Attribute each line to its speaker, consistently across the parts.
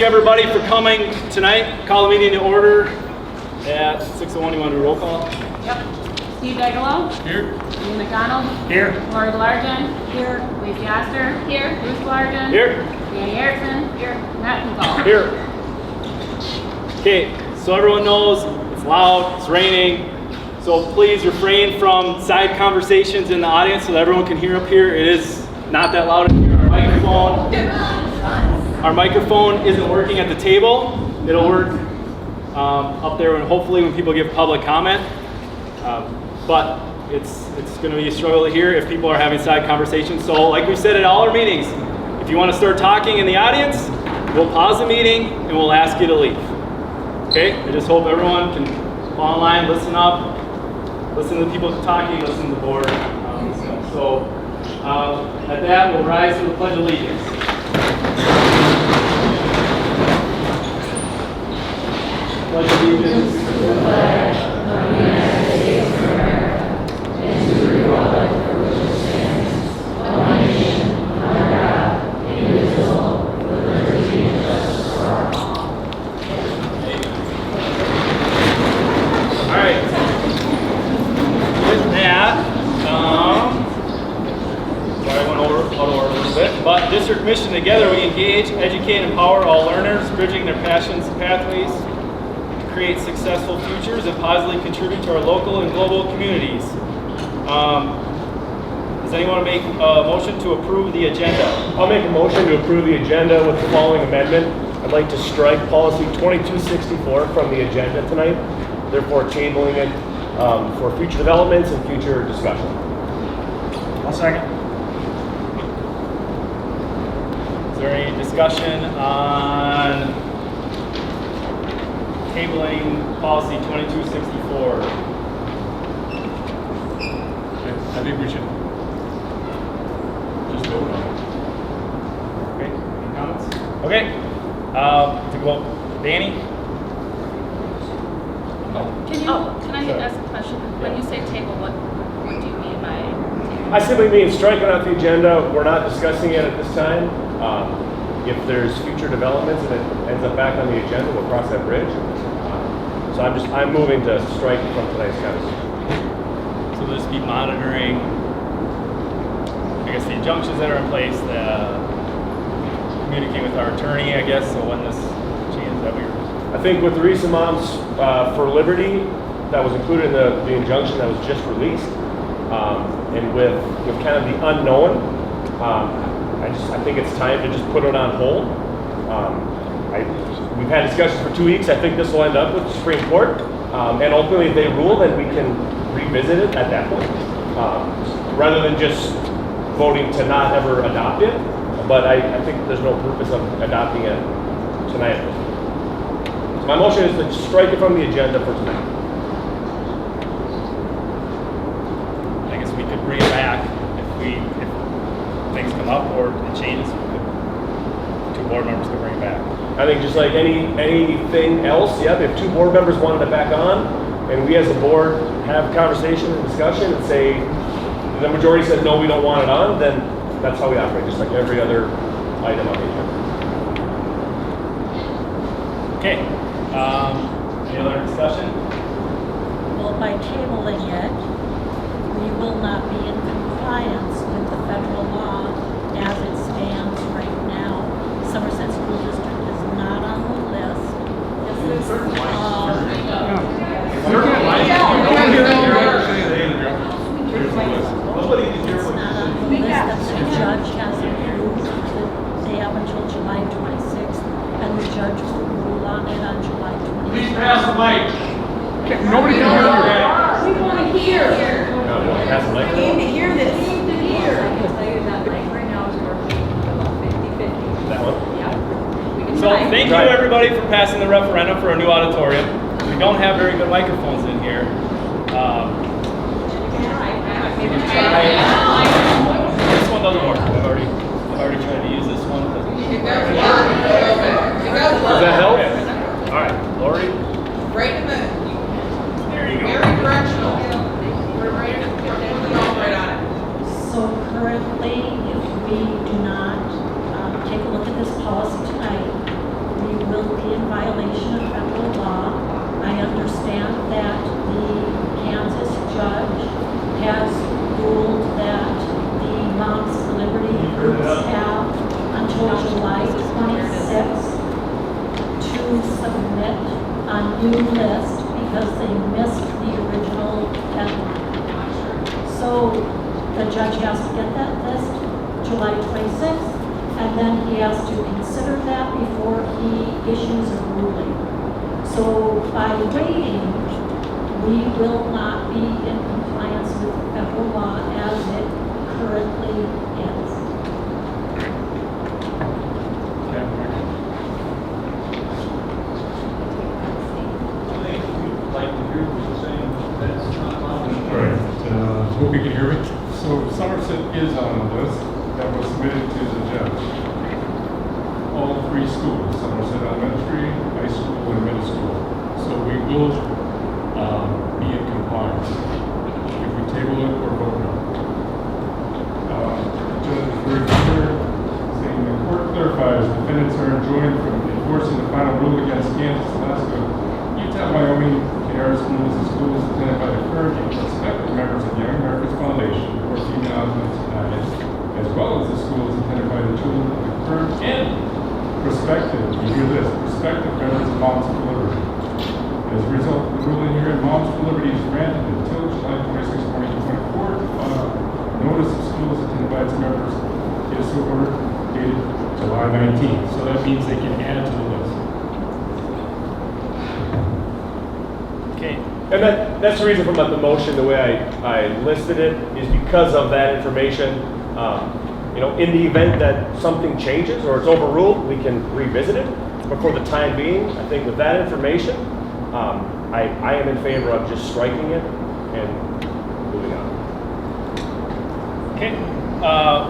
Speaker 1: everybody for coming tonight. Call the meeting to order at 6:01. You want to do a roll call?
Speaker 2: Yep. Steve Bigelow.
Speaker 1: Here.
Speaker 2: Ian McDonald.
Speaker 1: Here.
Speaker 2: Lori Largen. Here. Lacey Oster. Here. Bruce Largen.
Speaker 1: Here.
Speaker 2: Danny Erickson. Here. Matt Duval.
Speaker 1: Here. Okay, so everyone knows it's loud, it's raining, so please refrain from side conversations in the audience so that everyone can hear up here. It is not that loud in here. Our microphone isn't working at the table. It'll work up there and hopefully when people give public comment. But it's going to be a struggle to hear if people are having side conversations. So like we said at all our meetings, if you want to start talking in the audience, we'll pause the meeting and we'll ask you to leave. Okay? I just hope everyone can fall in line, listen up, listen to the people talking, listen to the board. At that, we'll rise to the Pledge of Allegiance. Pledge allegiance to the flag of the United States of America and to the republic for which it stands, one nation, under God, indivisible, with liberty and justice for all. All right. With that, sorry, I went out of order a little bit, but district mission: together we engage, educate, and empower all learners, bridging their passions and pathways to create successful futures and positively contribute to our local and global communities. Does anyone make a motion to approve the agenda?
Speaker 3: I'll make a motion to approve the agenda with the following amendment. I'd like to strike policy 2264 from the agenda tonight, therefore tabling it for future developments and future discussion.
Speaker 1: I'll second. Is there any discussion on tabling policy 2264?
Speaker 4: I think we should just vote on it.
Speaker 1: Okay, any comments? Okay, to go, Danny?
Speaker 5: Can I ask a question? When you say table, what do you mean by table?
Speaker 3: I simply mean striking out the agenda. We're not discussing it at this time. If there's future developments and it ends up back on the agenda, we'll cross that bridge. So I'm moving to strike from tonight's conversation.
Speaker 1: So we'll just be monitoring, I guess, the injunctions that are in place, communicate with our attorney, I guess, so when this changes that
Speaker 3: I think with the recent moms for liberty that was included in the injunction that was just released, and with kind of the unknown, I think it's time to just put it on hold. We've had discussions for 2 weeks. I think this will end up with the Supreme Court, and ultimately if they rule, then we can revisit it at that point, rather than just voting to not ever adopt it. But I think there's no purpose of adopting it tonight. So my motion is to strike it from the agenda for tonight.
Speaker 1: I guess we could bring it back if things come up or it changes. Two board members could bring it back.
Speaker 3: I think just like anything else, yep, if two board members wanted it back on, and we as a board have conversation and discussion and say the majority said no, we don't want it on, then that's how we operate, just like every other item on the agenda.
Speaker 1: Okay. Any other discussion?
Speaker 6: Well, by tabling it, we will not be in compliance with the federal law as it stands right now. Somerset School District is not on the list. This is it's not on the list that the judge has approved. They have until July 26th, and the judge will rule on it on July 26th.
Speaker 4: Please pass the mic. Nobody can hear you.
Speaker 7: We want to hear.
Speaker 3: Pass the mic.
Speaker 7: We need to hear this. We need to hear.
Speaker 5: I can tell you that like right now is working about 50-50.
Speaker 3: That one?
Speaker 5: Yeah. We can
Speaker 1: So
Speaker 5: try.
Speaker 1: thank you everybody for passing the referendum for a new auditorium. We don't have very good microphones in here. This one doesn't work. I've already tried to use this one.
Speaker 7: Does
Speaker 3: Does that help?
Speaker 1: All right, Lori.
Speaker 7: Right in the,
Speaker 1: There you go.
Speaker 7: very directional. We're right on it.
Speaker 6: So currently, if we do not take a look at this policy tonight, we has ruled that the Moms for Liberty groups have until July 26th to submit a new list because they missed the original deadline. So the judge has to get that list July 26th, and then he has to consider that before he issues a ruling. So by waiting, we will not be in compliance with federal law as it currently is.
Speaker 4: All right, hope you can hear me. So Somerset is on the list that was submitted to the judge. All three schools, Somerset Elementary, high school, and middle school. So we will be in compliance if we table it or vote no. The judge is very clear, saying the court clarifies defendants are enjoined from enforcing the final rule against Kansas, Alaska, Utah, Wyoming, Canara schools and schools attended by the current and prospective members of the Young Americans Foundation or females as well as the schools attended by the children of the current and prospective, you hear this, prospective members of Moms for Liberty. As a result, the ruling here in Moms for Liberty is granted until July 26, 2024 to file notice of schools attended by its members is so ordered dated July 19th. So that means they can add to the list.
Speaker 1: Okay.
Speaker 3: And that's the reason for the motion, the way I listed it, is because of that information. In the event that something changes or it's overruled, we can revisit it. But for the time being, I think with that information, I am in favor of just striking it and moving on.
Speaker 1: Okay.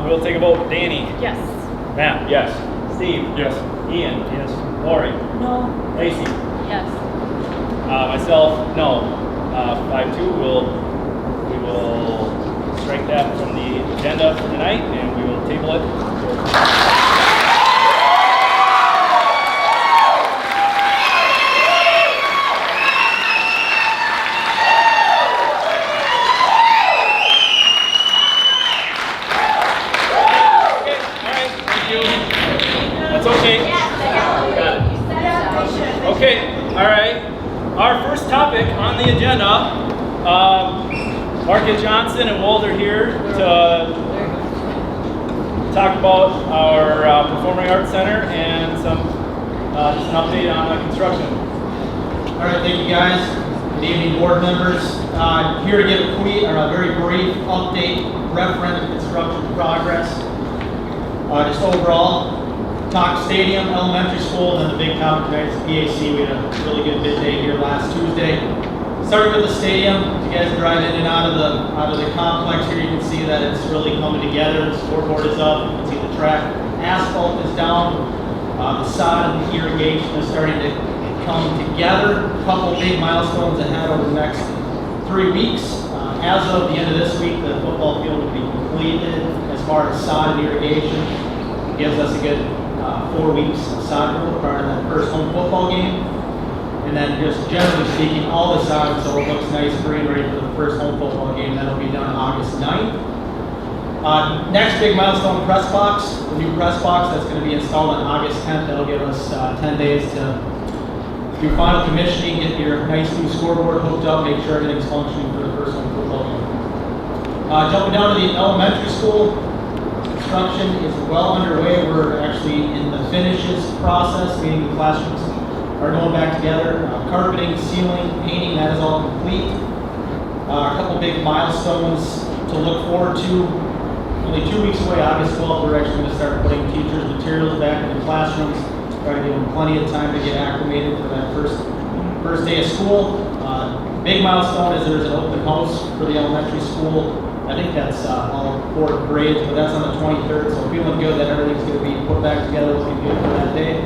Speaker 1: We'll take a vote. Danny.
Speaker 5: Yes.
Speaker 1: Matt.
Speaker 3: Yes.
Speaker 1: Steve.
Speaker 4: Yes.
Speaker 1: Ian. Yes. Lori.
Speaker 6: No,
Speaker 1: Lacey.
Speaker 5: Yes.
Speaker 1: Myself, no. 5-2. We will strike that from the agenda for tonight, and we will table it. That's okay. Got it. Okay, all right. Our first topic on the agenda, Market Johnson and Walter here to talk about our Performing Arts Center and just an update on the construction.
Speaker 8: All right, thank you guys. Good evening, board members. Here to give a very brief update, referendum construction progress. Just overall, Talk Stadium, Elementary School, and then the big topic tonight is PAC. We had a really good bid day here last Tuesday. Starting with the stadium, if you guys drive in and out of the complex here, you can see that it's really coming together. The scoreboard is up, you can see the track. Asphalt is down. The sod and the irrigation is starting to come together. A couple big milestones ahead over the next 3 weeks. As of the end of this week, the football field will be completed as far as sod and irrigation. It gives us a good 4 weeks of sod field prior to that first home football game. And then just generally speaking, all the sod, so it looks nice, green, ready for the first home football game. That'll be done August 9th. Next big milestone, press box. The new press box that's going to be installed on August 10th. That'll give us 10 days to do final commissioning, get your nice new scoreboard hooked up, make sure everything's functioning for the first home football game. Jumping down to the elementary school, construction is well underway. We're actually in the finishes process, meaning the classrooms are going back together. Carpeting, ceiling, painting, that is all complete. A couple big milestones to look forward to. Only 2 weeks away, August 12th, we're actually going to start putting teachers' materials back in the classrooms. Try to give them plenty of time to get acclimated for that first day of school. Big milestone is there's an open house for the elementary school. I think that's all 4 grades, but that's on the 23rd, so feeling good that everything's going to be put back together, looking good for that day.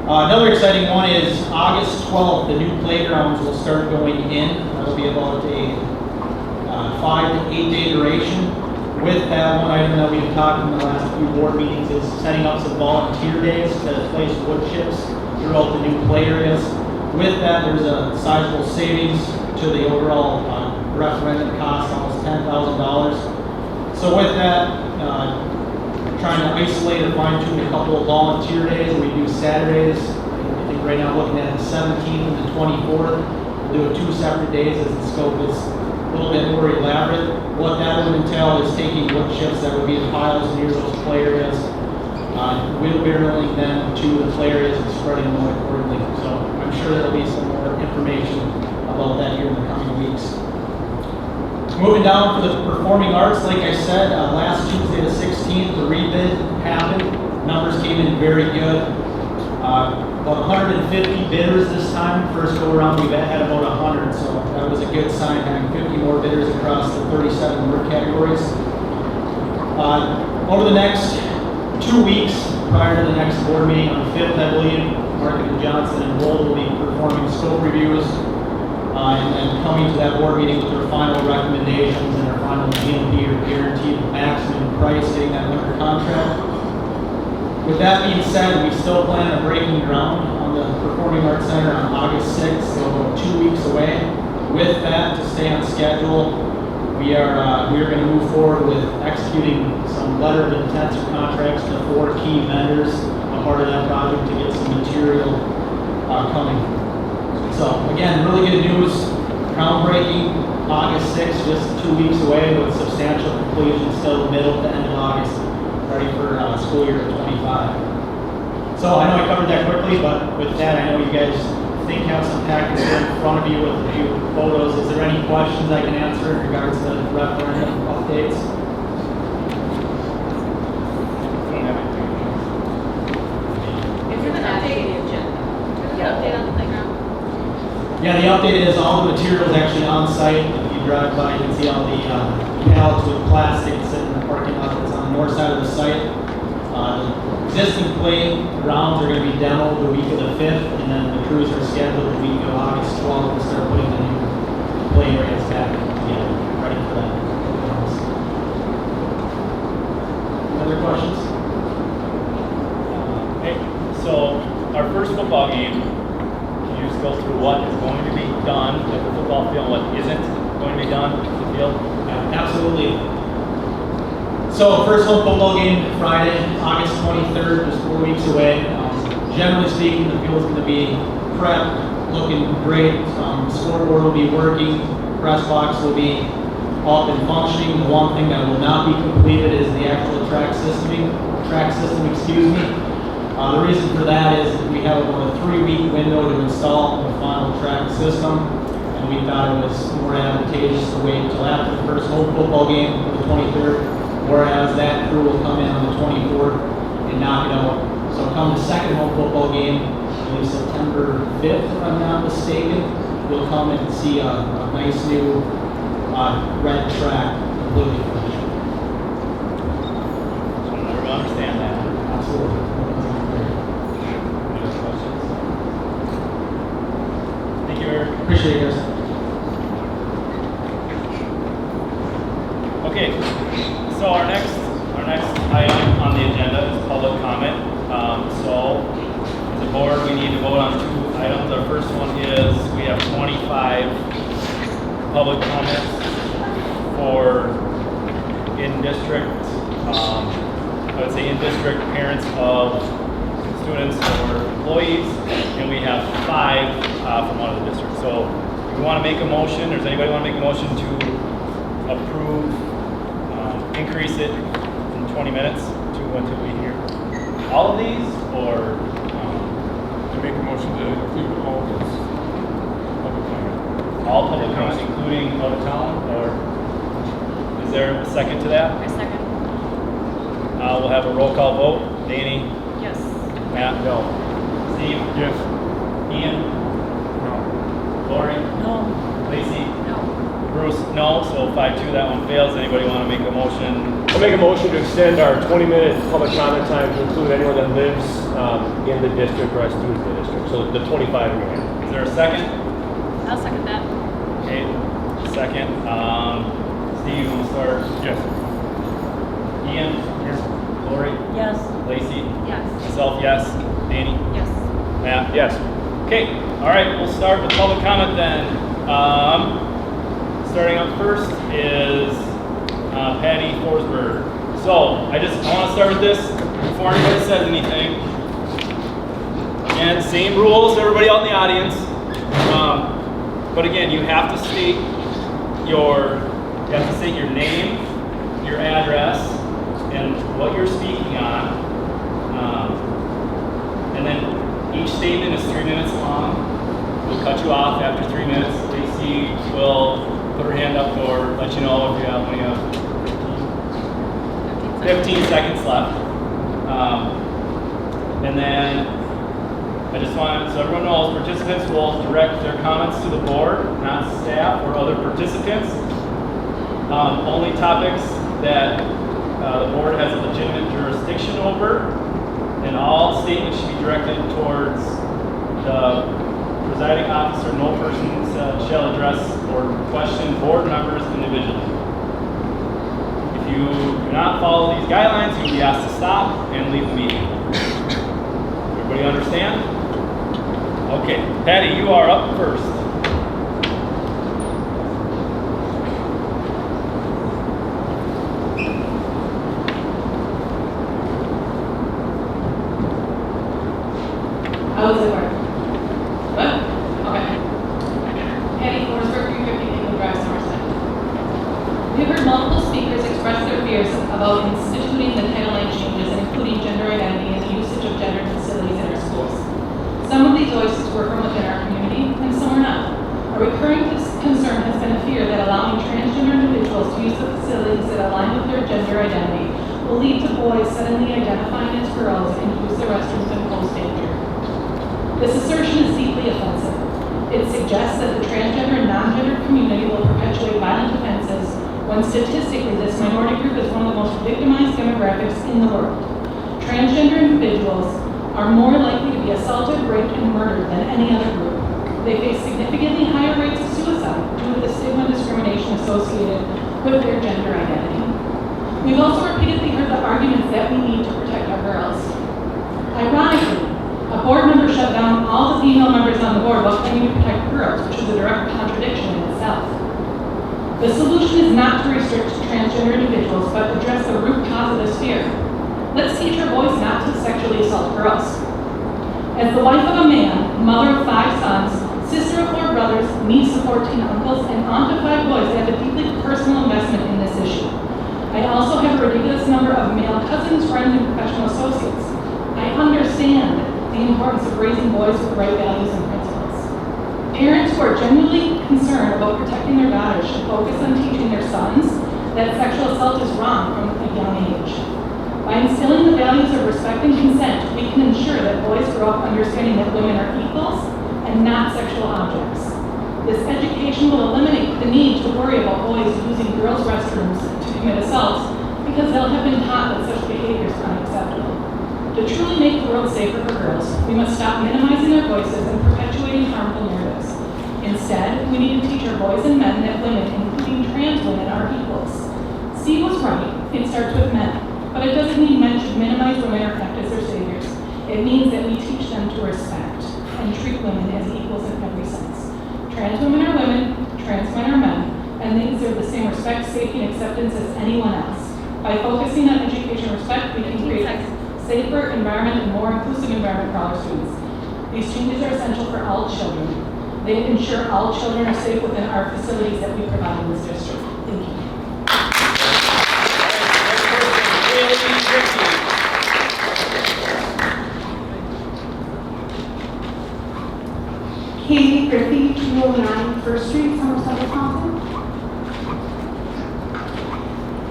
Speaker 8: Another exciting one is August 12th, the new playgrounds will start going in. That'll be about a 5 to 8 day duration. With that, one item that we've talked in the last few board meetings is setting up some volunteer days to place wood chips throughout the new play areas. With that, there's a sizable savings to the overall referendum cost, almost So with that, trying to isolate or fine tune a couple of volunteer days. We do Saturdays. I think right now looking at the 17th and the 24th. We'll do it 2 separate days as the scope is a little bit more elaborate. What that would entail is taking wood chips that would be in piles near those play areas, wheelbarrowing them to the play areas and spreading them out accordingly. So I'm sure there'll be some more information about that here in the coming weeks. Moving down for the performing arts, like I said, last Tuesday the 16th, the rebid happened. Numbers came in very good. About 150 bidders this time. First go around, we've had about 100, so that was a good sign, having 50 more bidders across the 37 work categories. Over the next 2 weeks, prior to the next board meeting on the 5th, I believe, Mark and Johnson and Wold will be performing scope reviews. And then coming to that board meeting with their final recommendations and their final GMP or guaranteed maximum price, getting that under contract. With that being said, we still plan on breaking ground on the Performing Arts Center on August 6th, so about 2 weeks away. With that, to stay on schedule, we are going to move forward with executing some letter of intent or contracts to 4 key vendors, a part of that project to get some material coming. So again, really good news, groundbreaking, August 6th, just 2 weeks away with substantial completion still middle to end of August, ready for school year 25. So I know I covered that quickly, but with that, I know you guys think have some packets here in front of you with a few photos. Is there any questions I can answer in regards to referendum updates?
Speaker 5: Is there an update? Is there an update on the playground?
Speaker 8: Yeah, the update is all the materials actually on site. If you drive by, you can see all the pallets with plastic sitting in the parking lot that's on the north side of the site. The existing playgrounds are going to be demoed the week of the 5th, and then the crews are scheduled the week of August 12th to start putting the new play areas back together, ready for that. Other questions?
Speaker 1: Hey, so our first football game, can you just go through what is going to be done at the football field and what isn't going to be done at the field?
Speaker 8: Absolutely. So first home football game Friday, August 23rd, just 4 weeks away. Generally speaking, the field's going to be prepped, looking great. Scoreboard will be working, press box will be up and functioning. The one thing that will not be completed is the actual track system. The reason for that is we have about a 3-week window to install the final track system, and we thought it was more advantageous to wait until after the first home football game on the 23rd. Whereas that crew will come in on the 24th and knock it out. So come the second home football game, I believe September 5th, if I'm not mistaken, you'll come and see a nice new red track completely finished.
Speaker 1: I don't ever understand that.
Speaker 8: Absolutely.
Speaker 1: Any other questions? Thank you, Eric.
Speaker 8: Appreciate it, guys.
Speaker 1: Okay, so our next item on the agenda is public comment. So as a board, we need to vote on 2 items. Our first one is we have 25 public comments for in-district, I would say in-district parents of students or employees, and we have 5 from one of the districts. So if you want to make a motion, or does anybody want to make a motion to approve, increase it in 20 minutes to until we hear all of these, or
Speaker 4: To make a motion to include all this public comment.
Speaker 1: all public comments, including out of town, or is there a second to that?
Speaker 5: I second.
Speaker 1: We'll have a roll call vote. Danny,
Speaker 5: Yes.
Speaker 1: Matt, no. Steve,
Speaker 4: Yes.
Speaker 1: Ian,
Speaker 4: No.
Speaker 1: Lori,
Speaker 6: No,
Speaker 1: Lacey,
Speaker 5: No.
Speaker 1: Bruce, no. So 5-2, that one fails. Anybody want to make a motion?
Speaker 3: I'll make a motion to extend our 20-minute public comment time to include anyone that lives in the district or as students in the district. So the 25 we have.
Speaker 1: Is there a second?
Speaker 5: I'll second that.
Speaker 1: Okay, second. Steve, you want to start?
Speaker 4: Yes.
Speaker 1: Ian?
Speaker 4: Yes.
Speaker 1: Lori?
Speaker 6: yes,
Speaker 1: Lacey?
Speaker 5: Yes.
Speaker 1: Myself, yes. Danny?
Speaker 5: Yes.
Speaker 1: Matt?
Speaker 3: Yes.
Speaker 1: Okay, all right, we'll start with public comment then. Starting up first is Patty Forsberg. So I want to start with this before anybody says anything. And same rules, everybody out in the audience. But again, you have to state your name, your address, and what you're speaking on. And then each statement is 3 minutes long. We'll cut you off after 3 minutes. Lacey will put her hand up or let you know if you have only 15 seconds left. And then I just want so everyone knows participants will direct their comments to the board, not staff or other participants. Only topics that the board has a legitimate jurisdiction over, and all statements should be directed towards the presiding officer. No person shall address or question board members individually. If you do not follow these guidelines, you'll be asked to stop and leave the meeting. Everybody understand? Okay, Patty, you are up first.
Speaker 7: How does it work? What? Okay. Patty Forrester, 350 Inwood Drive, Somerset. We've heard multiple speakers express their fears about instituting the Title IX changes and including gender identity and the usage of gendered facilities in our schools. Some of these voices were from within our community, and some are not. A recurring concern has been a fear that allowing transgender individuals to use the facilities that align with their gender identity will lead to boys suddenly identifying as girls and use the restrooms and pose danger. This assertion is deeply offensive. It suggests that the transgender and non-gendered community will perpetuate violent offenses when statistically this minority group is one of the most victimized demographics in the world. Transgender individuals are more likely to be assaulted, raped, and murdered than any other group. They face significantly higher rates of suicide due to the stigma and discrimination associated with their gender identity. We've also repeatedly heard the arguments that we need to protect our girls. Ironically, a board member shut down all the female members on the board while claiming to protect girls, which is a direct contradiction in itself. The solution is not to restrict transgender individuals, but address the root cause of this fear. Let's teach our boys not to sexually assault girls. As the wife of a man, mother of 5 sons, sister of 4 brothers, niece of 14 uncles, and aunt of 5 boys, I have a deeply personal investment in this issue. I also have a ridiculous number of male cousins, friends, and professional associates. I understand the importance of raising boys with the right values and principles. Parents who are genuinely concerned about protecting their daughters should focus on teaching their sons that sexual assault is wrong from a young age. By instilling the values of respect and consent, we can ensure that boys grow up understanding that women are equals and not sexual objects. This education will eliminate the need to worry about boys using girls' restrooms to commit assaults because they'll have been taught that such behavior is unacceptable. To truly make the world safer for girls, we must stop minimizing their voices and perpetuating harmful narratives. Instead, we need to teach our boys and men that women, including trans women, are equals. Steve was right, it starts with men. But it doesn't mean men should minimize women or act as their saviors. It means that we teach them to respect and treat women as equals in every sense. Trans women are women, trans men are men, and they deserve the same respect, safety, and acceptance as anyone else. By focusing on education and respect, we can create a safer environment and more inclusive environment for all our students. These changes are essential for all children. They ensure all children are safe within our facilities that we provide in this district. Thank you.
Speaker 9: Katie Griffey, 209 First Street, Somerset, Wisconsin.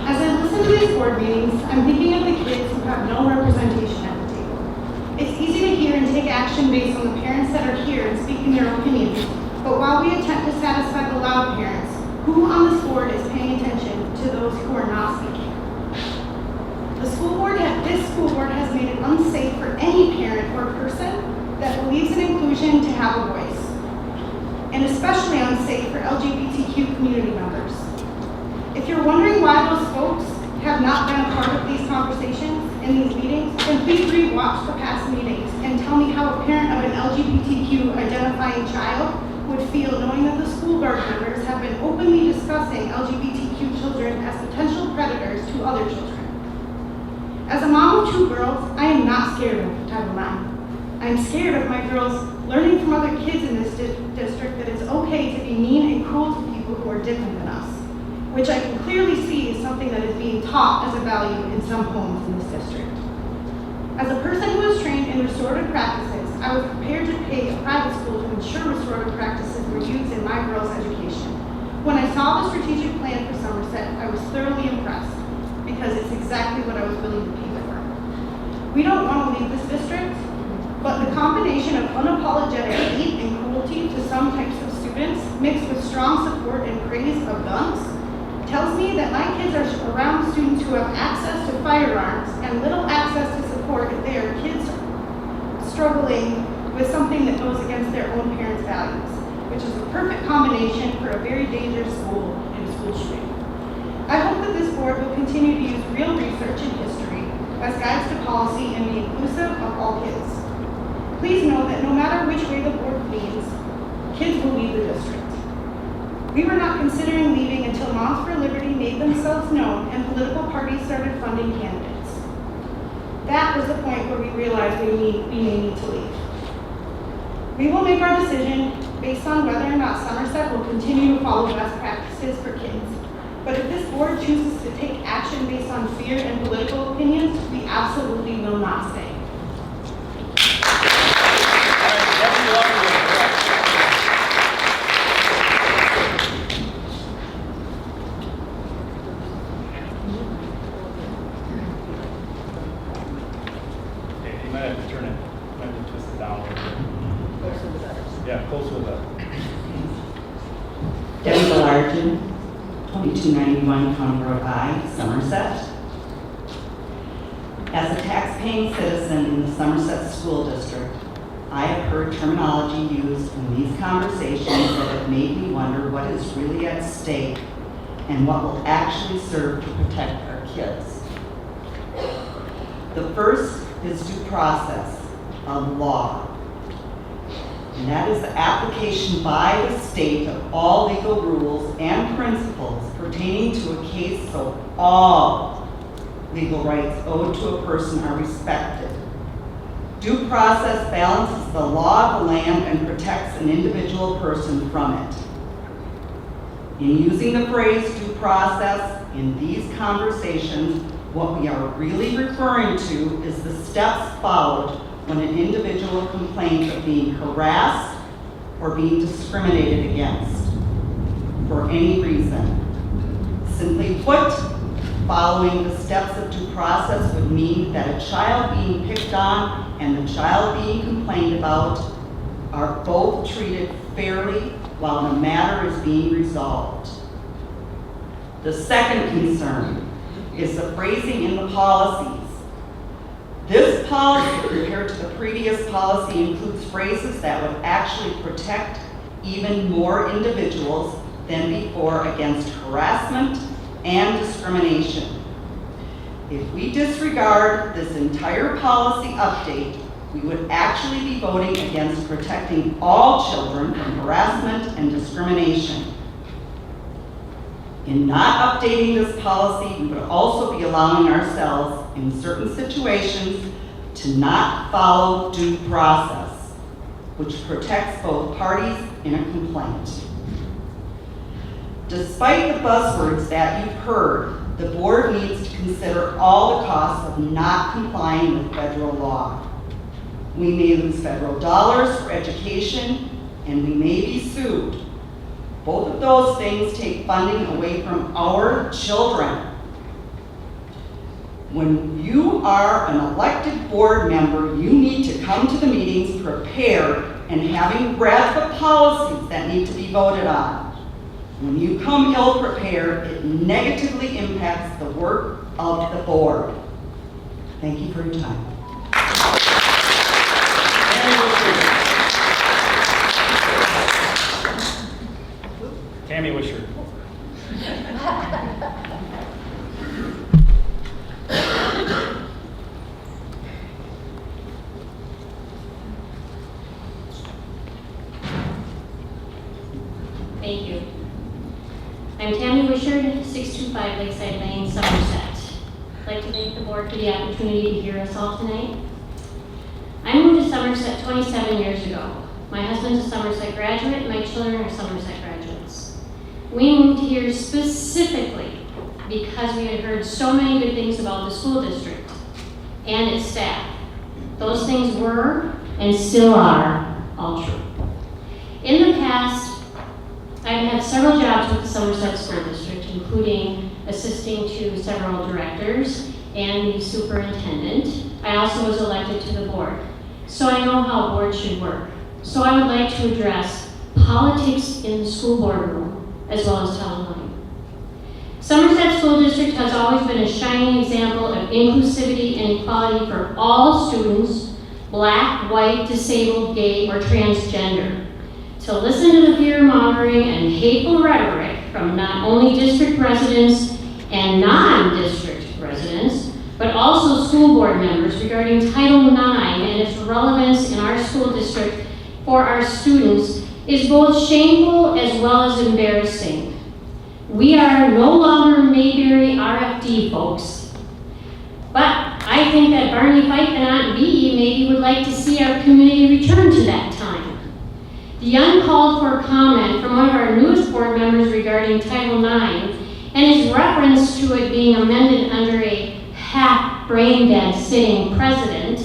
Speaker 9: As I listen to these board meetings, I'm thinking of the kids who have no representation at the table. It's easy to hear and take action based on the parents that are here and speaking their opinions, but while we attempt to satisfy the loud parents, who on this board is paying attention to those who are not speaking? This school board has made it unsafe for any parent or person that believes in inclusion to have a voice, and especially unsafe for LGBTQ community members. If you're wondering why those folks have not been a part of these conversations in these meetings, then please re-watch the past meetings and tell me how a parent of an LGBTQ identifying child would feel knowing that the school board members have been openly discussing LGBTQ children as potential predators to other children. As a mom of 2 girls, I am not scared of Title IX. I am scared of my girls learning from other kids in this district that it's okay to be mean and cruel to people who are different than us, which I can clearly see is something that is being taught as a value in some homes in this district. As a person who is trained in restorative practices, I was prepared to pay a private school to ensure restorative practices were used in my girls' education. When I saw the strategic plan for Somerset, I was thoroughly impressed because it's exactly what I was willing to pay for. We don't want to leave this district, but the combination of unapologetic hate and cruelty to some types of students mixed with strong support and praise of guns tells me that my kids are around students who have access to firearms and little access to support if they are kids struggling with something that goes against their own parents' values, which is a perfect combination for a very dangerous school and school shooting. I hope that this board will continue to use real research and history as guides to policy and be inclusive of all kids. Please know that no matter which way the board leans, kids will leave the district. We were not considering leaving until Moms for Liberty made themselves known and political parties started funding candidates. That was the point where we realized we may need to leave. We will make our decision based on whether or not Somerset will continue to follow best practices for kids. But if this board chooses to take action based on fear and political opinions, we absolutely will not stay.
Speaker 1: You might have to turn it, might have to twist it down a little bit. Closer to that. Yeah, closer to that.
Speaker 10: Debbie Bellargin, 2291 County Road I, Somerset. As a tax-paying citizen in the Somerset School District, I have heard terminology used in these conversations that have made me wonder what is really at stake and what will actually serve to protect our kids. The first is due process of law. And that is the application by the state of all legal rules and principles pertaining to a case so all legal rights owed to a person are respected. Due process balances the law of the land and protects an individual person from it. In using the phrase due process in these conversations, what we are really referring to is the steps followed when an individual complains of being harassed or being discriminated against for any reason. Simply put, following the steps of due process would mean that a child being picked on and the child being complained about are both treated fairly while the matter is being resolved. The second concern is the phrasing in the policies. This policy, compared to the previous policy, includes phrases that would actually protect even more individuals than before against harassment and discrimination. If we disregard this entire policy update, we would actually be voting against protecting all children from harassment and discrimination. In not updating this policy, we would also be allowing ourselves, in certain situations, to not follow due process, which protects both parties in a complaint. Despite the buzzwords that you've heard, the board needs to consider all the costs of not complying with federal law. We may lose federal dollars for education, and we may be sued. Both of those things take funding away from our children. When you are an elected board member, you need to come to the meetings prepared and having read the policies that need to be voted on. When you come ill-prepared, it negatively impacts the work of the board. Thank you for your time.
Speaker 1: Tammy Wisher.
Speaker 11: Thank you. I'm Tammy Wishard, 625 Lakeside Lane, Somerset. I'd like to thank the board for the opportunity to hear us all tonight. I moved to Somerset 27 years ago. My husband's a Somerset graduate, and my children are Somerset graduates. We moved here specifically because we had heard so many good things about the school district and its staff. Those things were, and still are, all true. In the past, I've had several jobs with the Somerset School District, including assisting to several directors and the superintendent. I also was elected to the board, so I know how boards should work. So I would like to address politics in the school board room, as well as Title IX. Somerset School District has always been a shining example of inclusivity and equality for all students, black, white, disabled, gay, or transgender. To listen to the fear-mongering and hateful rhetoric from not only district residents and non-district residents, but also school board members regarding Title IX and its relevance in our school district for our students is both shameful as well as embarrassing. We are no longer Mayberry RFD, folks. But I think that Barney Fife and Aunt Bee maybe would like to see our community return to that time. The uncalled for comment from one of our newest board members regarding Title IX and his reference to it being amended under a half brain-dead sitting president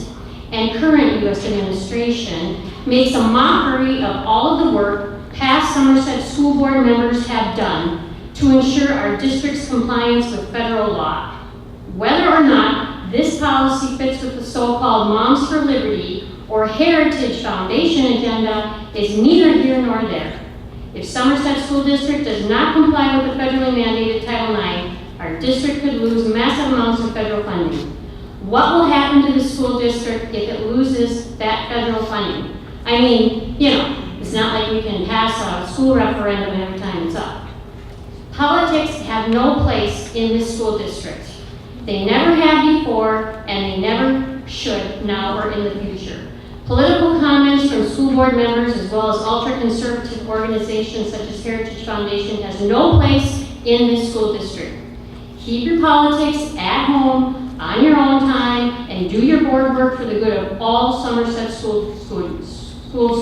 Speaker 11: and current U.S. administration makes a mockery of all of the work past Somerset school board members have done to ensure our district's compliance with federal law. Whether or not this policy fits with the so-called Moms for Liberty or Heritage Foundation agenda is neither here nor there. If Somerset School District does not comply with the federally mandated Title IX, our district could lose massive amounts of federal funding. What will happen to the school district if it loses that federal funding? I mean, it's not like we can pass a school referendum every time it's up. Politics have no place in this school district. They never have before, and they never should now or in the future. Political comments from school board members as well as ultra-conservative organizations such as Heritage Foundation has no place in this school district. Keep your politics at home, on your own time, and do your board work for the good of all Somerset school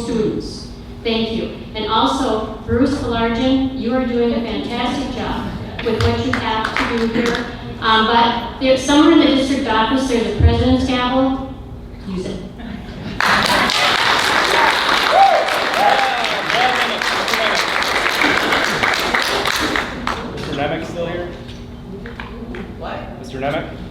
Speaker 11: students. Thank you. And also, Bruce Kalarjan, you are doing a fantastic job with what you have to do here. But there's somewhere in the district office, there's a president's gavel. Use it.
Speaker 1: Mr. Nemec still here?
Speaker 7: What?
Speaker 1: Mr. Nemec?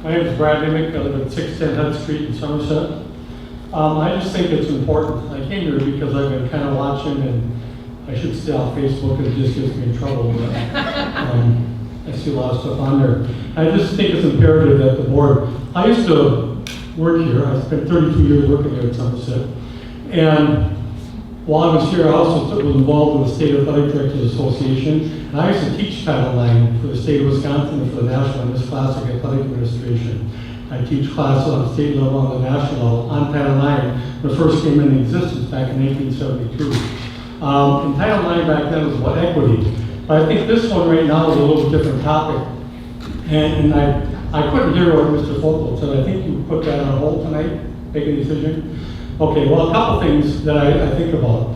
Speaker 12: My name is Brad Nimick. I live at 610 Hunt Street in Somerset. I just think it's important. I came here because I've been kind of watching, and I should stay off Facebook because it just gets me in trouble. But, I see a lot of stuff on there. I just think it's imperative that the board, I used to work here. I spent 32 years working here at Somerset. And while I was here, I also was involved with the State Athletic Directors Association. And I used to teach Title IX for the state of Wisconsin and for the National and Miss Classic Athletic Administration. I teach classes on the state level and the national level on Title IX when it first came into existence back in 1972. And Title IX back then was about equity. But I think this one right now is a little different topic. And I couldn't hear what Mr. Fogle said. I think you put that on hold tonight, make a decision. Okay, well, a couple things that I think about.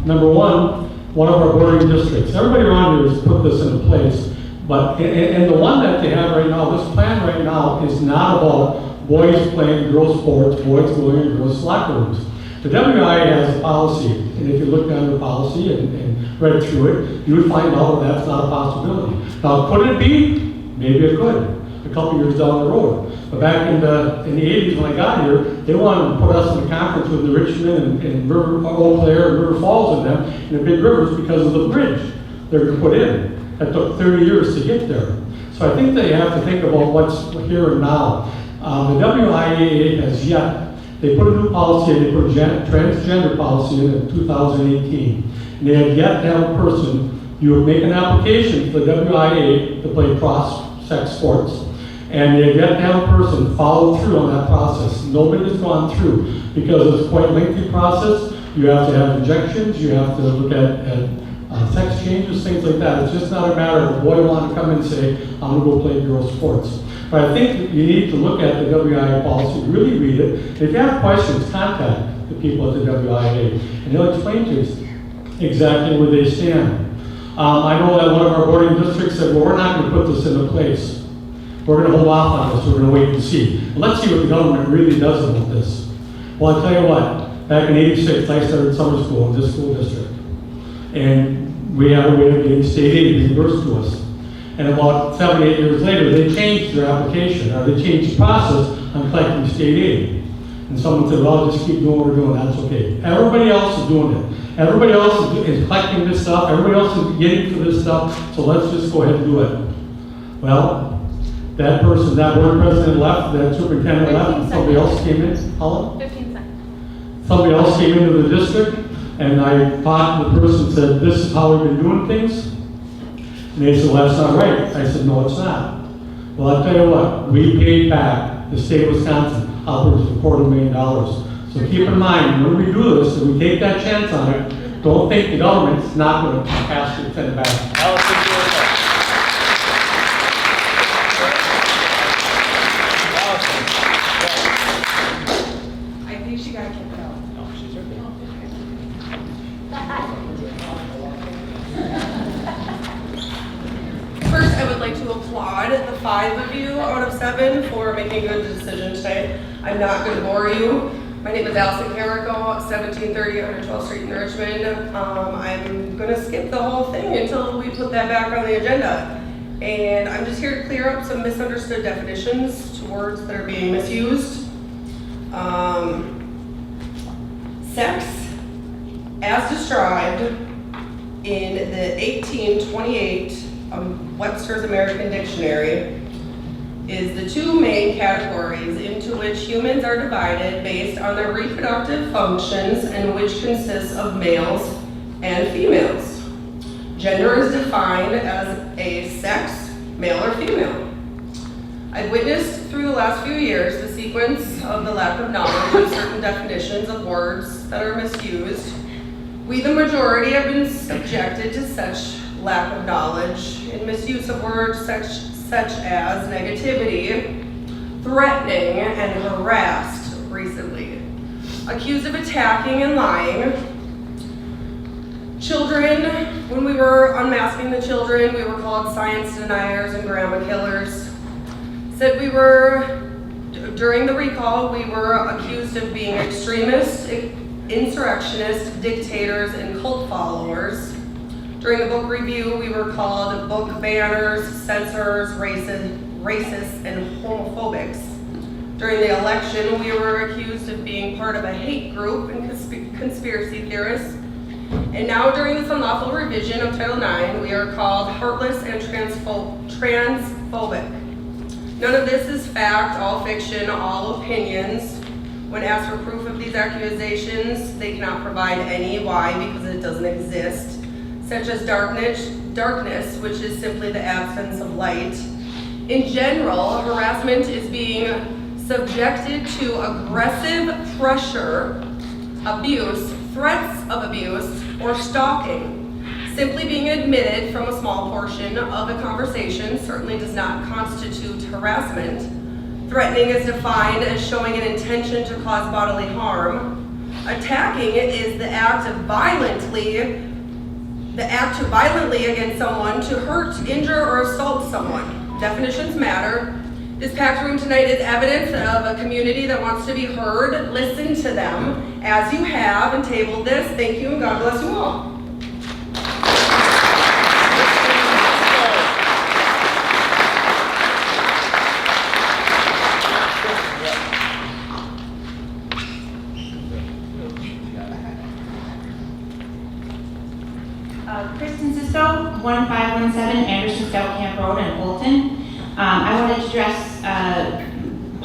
Speaker 12: Number one of our bordering districts. Everybody around here has put this into place, but and the one that they have right now, this plan right now is not about boys playing girls sports, boys going in girls locker rooms. The WIA has a policy, and if you look down the policy and read through it, you would find out that that's not a possibility. Now, could it be? Maybe it could, a couple years down the road. But back in the 80s when I got here, they wanted to put us in a conference with the Richmond and Eau Claire and River Falls and them in the big rivers because of the bridge they're going to put in. That took 30 years to get there. So I think they have to think about what's here and now. The WIAA has yet, They put a new policy in, they put a transgender policy in 2018. And they have yet to have a person, you would make an application for the WIA to play cross-sex sports, and they have yet to have a person follow through on that process. Nobody has gone through because it's quite a lengthy process. You have to have injections, you have to look at sex changes, things like that. It's just not a matter of boy want to come and say, I'm going to go play girls sports. But I think you need to look at the WIA policy, really read it. If you have questions, contact the people at the WIA, and they'll explain to you exactly where they stand. I know that one of our boarding districts said, well, we're not going to put this into place. We're going to hold off on this. We're going to wait and see. Well, let's see what the government really does about this. Well, I'll tell you what, back in '86, I started summer school in this school district. And we had a way of getting state aid reimbursed to us. And about 7 or 8 years later, they changed their application, or they changed the process on collecting state aid. And someone said, well, just keep doing what we're doing, that's okay. Everybody else is doing it. Everybody else is collecting this stuff, everybody else is getting to this stuff, so let's just go ahead and do it. Well, that person, that board president left, that superintendent left, and somebody else came in. How long?
Speaker 5: 15 seconds.
Speaker 12: Somebody else came into the district, and I talked to the person and said, this is how we've been doing things. And they said, well, that's not right. I said, no, it's not. Well, I'll tell you what, we paid back the state of Wisconsin upwards of $250,000. So keep in mind, when we do this, and we take that chance on it, don't think the government's not going to pass it and send it back.
Speaker 13: I think she got kicked out.
Speaker 1: No, she's right there.
Speaker 13: First, I would like to applaud the 5 of you out of 7 for making a good decision today. I'm not going to bore you. My name is Allison Carrico, 1730 112th Street in Richmond. I'm going to skip the whole thing until we put that back on the agenda. And I'm just here to clear up some misunderstood definitions to words that are being misused. Sex, as described in the 1828 Webster's American Dictionary, is the 2 main categories into which humans are divided based on their reproductive functions and which consists of males and females. Gender is defined as a sex, male or female. I've witnessed through the last few years the sequence of the lack of knowledge of certain definitions of words that are misused. We, the majority, have been subjected to such lack of knowledge and misuse of words such as negativity, threatening, and harassed recently. Accused of attacking and lying. Children, when we were unmasking the children, we were called science deniers and grandma killers. Said we were, during the recall, we were accused of being extremists, insurrectionists, dictators, and cult followers. During the book review, we were called book banners, censors, racists, and homophobics. During the election, we were accused of being part of a hate group and conspiracy theorists. And now during this unlawful revision of Title IX, we are called heartless and transphobic. None of this is fact, all fiction, all opinions. When asked for proof of these accusations, they cannot provide any. Why? Because it doesn't exist. Such as darkness, which is simply the absence of light. In general, harassment is being subjected to aggressive pressure, abuse, threats of abuse, or stalking. Simply being admitted from a small portion of a conversation certainly does not constitute harassment. Threatening is defined as showing an intention to cause bodily harm. Attacking is the act to violently against someone to hurt, injure, or assault someone. Definitions matter. This packed room tonight is evidence of a community that wants to be heard. Listen to them as you have and tabled this. Thank you and God bless you all.
Speaker 2: Kristen Sisko, 1517 Anderson Scout Camp Road in Olton. I wanted to address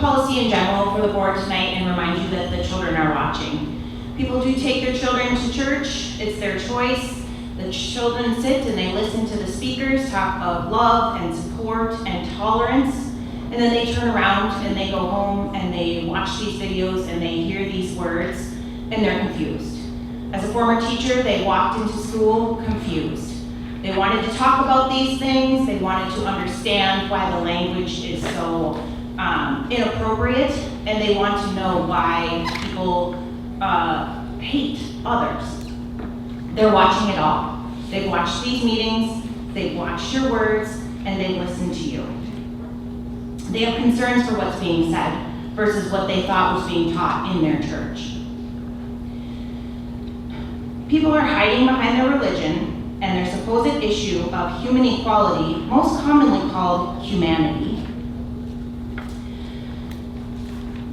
Speaker 2: policy in general for the board tonight and remind you that the children are watching. People do take their children to church. It's their choice. The children sit and they listen to the speakers talk of love and support and tolerance. And then they turn around and they go home and they watch these videos and they hear these words and they're confused. As a former teacher, they walked into school confused. They wanted to talk about these things. They wanted to understand why the language is so inappropriate, and they want to know why people hate others. They're watching it all. They've watched these meetings, they've watched your words, and they've listened to you. They have concerns for what's being said versus what they thought was being taught in their church. People are hiding behind their religion and their supposed issue of human equality, most commonly called humanity.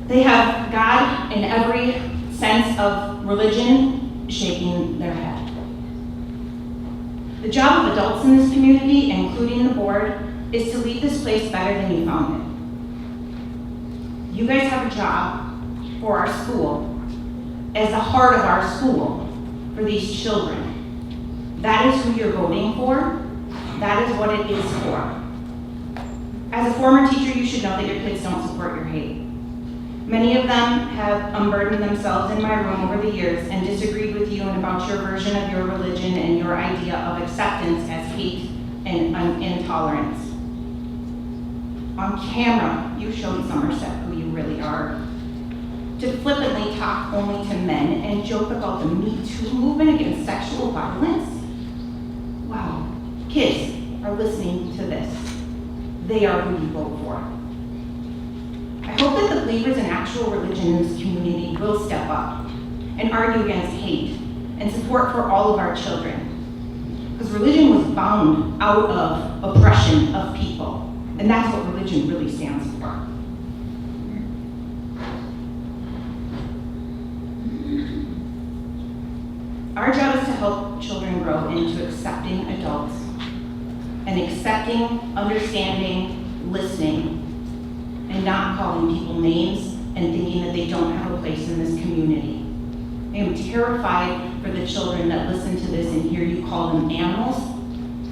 Speaker 2: They have God in every sense of religion shaking their head. The job of adults in this community, including the board, is to leave this place better than you found it. You guys have a job for our school, as the heart of our school, for these children. That is who you're voting for. That is what it is for. As a former teacher, you should know that your kids don't support your hate. Many of them have unburdened themselves in my room over the years and disagreed with you and about your version of your religion and your idea of acceptance as hate and intolerance. On camera, you showed Somerset who you really are. To flippantly talk only to men and joke about the Me Too movement against sexual violence? Wow, kids are listening to this. They are who you vote for. I hope that the believers in actual religion in this community will step up and argue against hate and support for all of our children. Because religion was bound out of oppression of people, and that's what religion really stands for. Our job is to help children grow into accepting adults and accepting, understanding, listening, and not calling people names and thinking that they don't have a place in this community. I am terrified for the children that listen to this and hear you call them animals,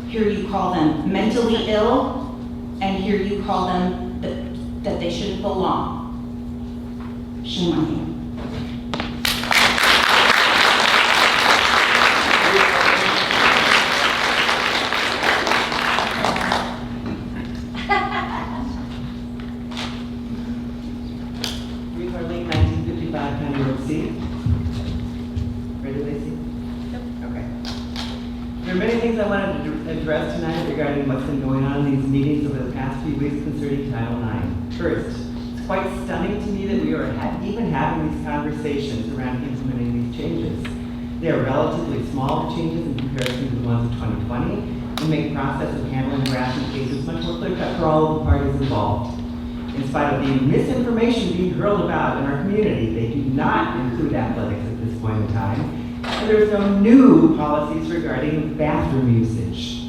Speaker 2: hear you call them mentally ill, and hear you call them that they shouldn't belong. Shame on you.
Speaker 14: I wanted to address tonight regarding what's been going on in these meetings over the past few weeks concerning Title IX. First, it's quite stunning to me that we are even having these conversations around implementing these changes. They are relatively small changes in comparison to the ones of 2020 and make the process of handling harassment cases much more clear-cut for all of the parties involved. In spite of the misinformation being hurled about in our community, they do not include athletics at this point in time. And there's no new policies regarding bathroom usage.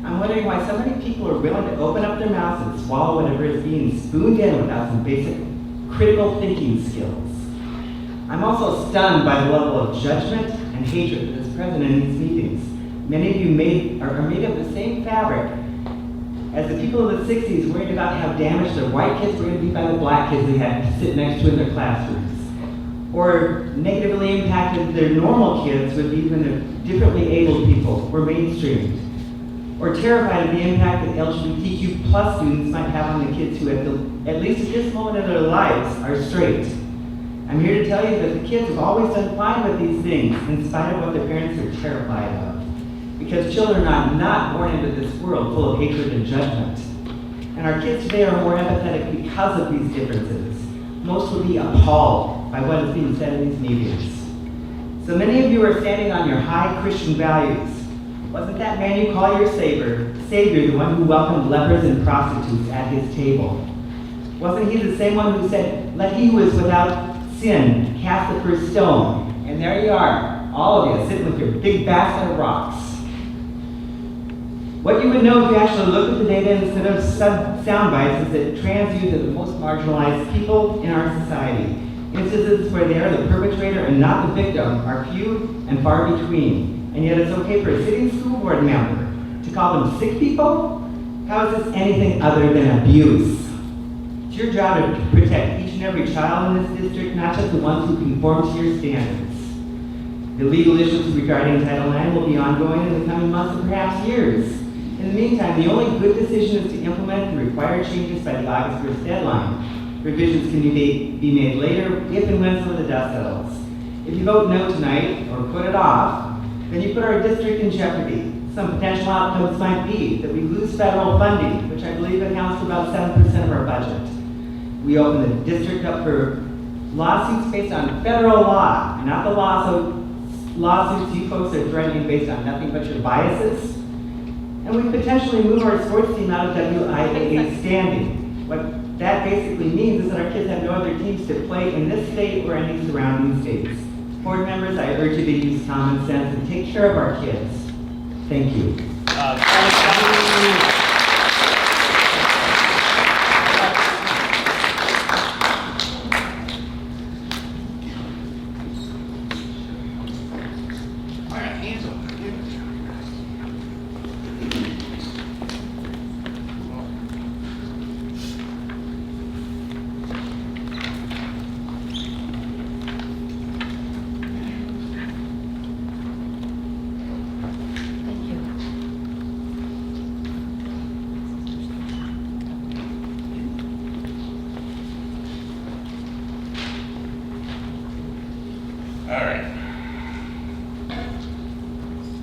Speaker 14: I'm wondering why so many people are willing to open up their mouths and swallow whatever is being spooned in without some basic critical thinking skills. I'm also stunned by the level of judgment and hatred that is present in these meetings. Many of you are made of the same fabric as the people of the 60s worried about how damaged their white kids were going to be by the black kids they had to sit next to in their classrooms. Or negatively impacted their normal kids with even their differently abled people were mainstreamed. Or terrified of the impact that LGBTQ plus students might have on the kids who, at least at this moment in their lives, are straight. I'm here to tell you that the kids have always done fine with these things, in spite of what their parents are terrified of. Because children are not born into this world full of hatred and judgment. And our kids today are more empathetic because of these differences. Most would be appalled by what is being said in these meetings. So many of you are standing on your high Christian values. Wasn't that man you call your Savior the one who welcomed lepers and prostitutes at his table? Wasn't he the same one who said, "Let he who is without sin cast the first stone"? And there you are, all of you, sitting with your big basket of rocks. What you would know if you actually looked at the data instead of sound bites is that trans youth are the most marginalized people in our society. Instances where they are the perpetrator and not the victim are few and far between. And yet it's okay for a sitting school board member to call them sick people? How is this anything other than abuse? It's your job to protect each and every child in this district, not just the ones who conform to your standards. The legal issues regarding Title IX will be ongoing in the coming months and perhaps years. In the meantime, the only good decision is to implement the required changes by the August 1st deadline. Revisions can be made later if and when some of the dust settles. If you vote no tonight or put it off, then you put our district in jeopardy. Some potential outcomes might be that we lose federal funding, which I believe accounts for about 7% of our budget. We open the district up for lawsuits based on federal law, and not the lawsuits you folks are threatening based on nothing but your biases. And we potentially move our sports team out of WIAA standing. What that basically means is that our kids have no other teams to play in this state or any surrounding states. Board members, I urge you to use common sense and take care of our kids. Thank you.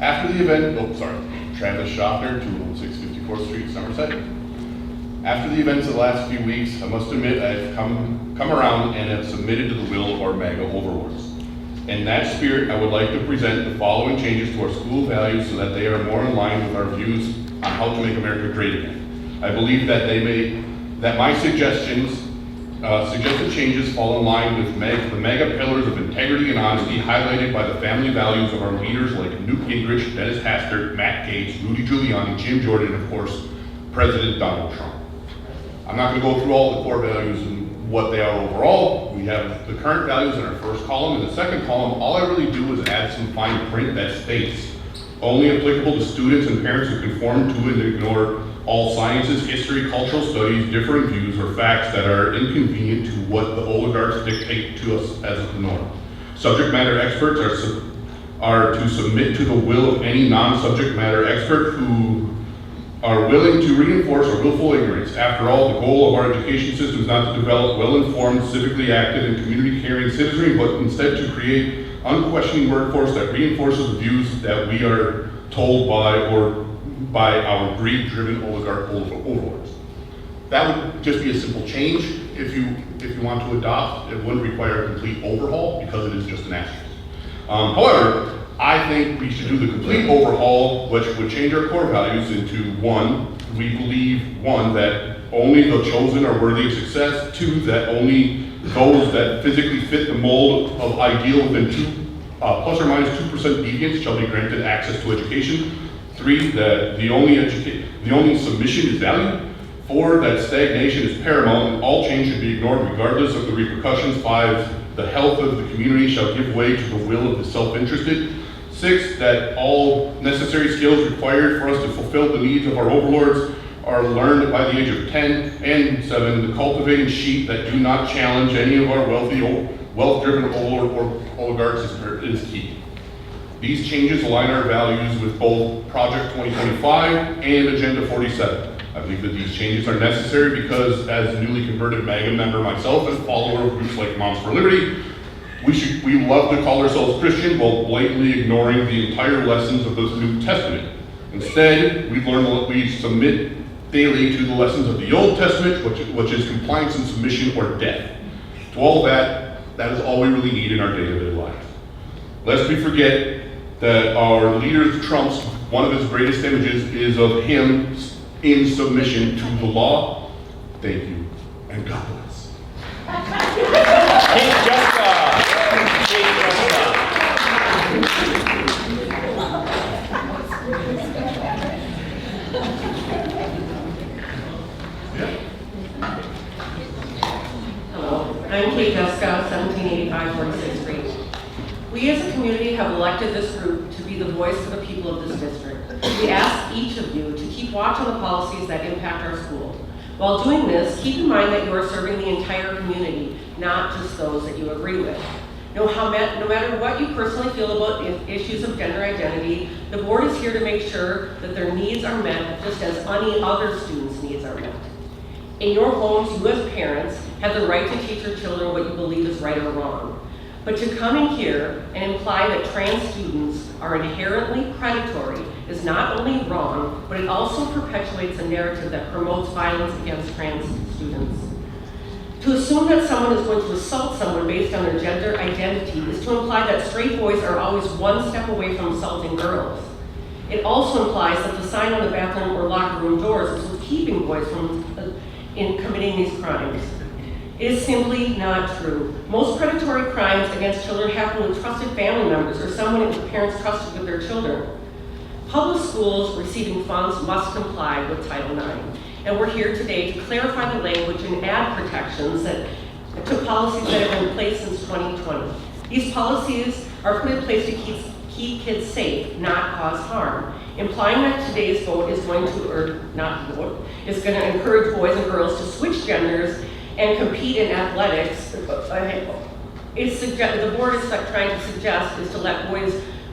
Speaker 15: After the event, Travis Schaffner, 206 54th Street, Somerset. After the events of the last few weeks, I must admit I've come around and have submitted to the will of our MAGA overlords. In that spirit, I would like to present the following changes to our school values so that they are more in line with our views on how to make America great again. I believe that my suggested changes fall in line with the mega pillars of integrity and honesty highlighted by the family values of our leaders like Newt Gingrich, Dennis Hastert, Matt Gaetz, Rudy Giuliani, Jim Jordan, and of course, President Donald Trump. I'm not going to go through all the core values and what they are overall. We have the current values in our first column. In the second column, all I really do is add some fine print that states only applicable to students and parents who conform to and ignore all sciences, history, cultural studies, differing views, or facts that are inconvenient to what the oligarchs dictate to us as the norm. Subject matter experts are to submit to the will of any non-subject matter expert who are willing to reinforce our willful ignorance. After all, the goal of our education system is not to develop well-informed, civically active, and community-caring citizenry, but instead to create unquestioning workforce that reinforces the views that we are told by our greed-driven oligarch overlords. That would just be a simple change. If you want to adopt, it wouldn't require a complete overhaul because it is just an asterisk. However, I think we should do the complete overhaul, which would change our core values into one, we believe, one, that only the chosen are worthy of success, two, that only those that physically fit the mold of ideal within plus or minus 2% deviance shall be granted access to education. 3, that the only submission is value. 4, that stagnation is paramount and all change should be ignored regardless of the repercussions. 5, the health of the community shall give way to the will of the self-interested. 6, that all necessary skills required for us to fulfill the needs of our overlords are learned by the age of 10. And 7, the cultivating sheep that do not challenge any of our wealth-driven oligarchs is key. These changes align our values with both Project 2025 and Agenda 47. I believe that these changes are necessary because as a newly converted MAGA member myself and follower of groups like Moms for Liberty, we love to call ourselves Christian while blatantly ignoring the entire lessons of the New Testament. Instead, we submit daily to the lessons of the Old Testament, which is compliance and submission or death. To all that is all we really need in our day-to-day life. Lest we forget that our leader Trump's, one of his greatest images is of him in submission to the law. Thank you, and God bless.
Speaker 1: Hey, Jessica.
Speaker 16: We as a community have elected this group to be the voice of the people of this district. We ask each of you to keep watch on the policies that impact our school. While doing this, keep in mind that you are serving the entire community, not just those that you agree with. No matter what you personally feel about issues of gender identity, the board is here to make sure that their needs are met just as any other students' needs are met. In your homes, you as parents have the right to teach your children what you believe is right or wrong. But to come in here and imply that trans students are inherently predatory is not only wrong, but it also perpetuates a narrative that promotes violence against trans students. To assume that someone is going to assault someone based on their gender identity is to imply that straight boys are always one step away from assaulting girls. It also implies that the sign on the bathroom or locker room doors is keeping boys from committing these crimes. It is simply not true. Most predatory crimes against children happen with trusted family members or someone whose parents trusted with their children. Public schools receiving funds must comply with Title IX. And we're here today to clarify the language and add protections to policies that have been in place since 2020. These policies are put in place to keep kids safe, not cause harm, implying that today's vote is going to, or not vote, is going to encourage boys and girls to switch genders and compete in athletics. The board is trying to suggest is to let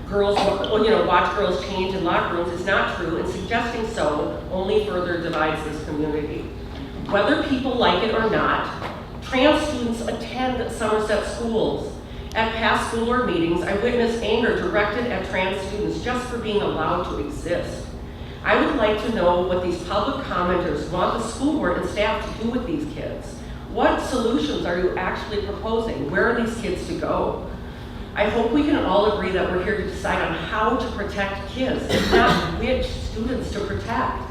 Speaker 16: girls watch girls change in locker rooms is not true, and suggesting so only further divides this community. Whether people like it or not, trans students attend Somerset schools. At past school board meetings, I witnessed anger directed at trans students just for being allowed to exist. I would like to know what these public commenters want the school board and staff to do with these kids. What solutions are you actually proposing? Where are these kids to go? I hope we can all agree that we're here to decide on how to protect kids, not which students to protect.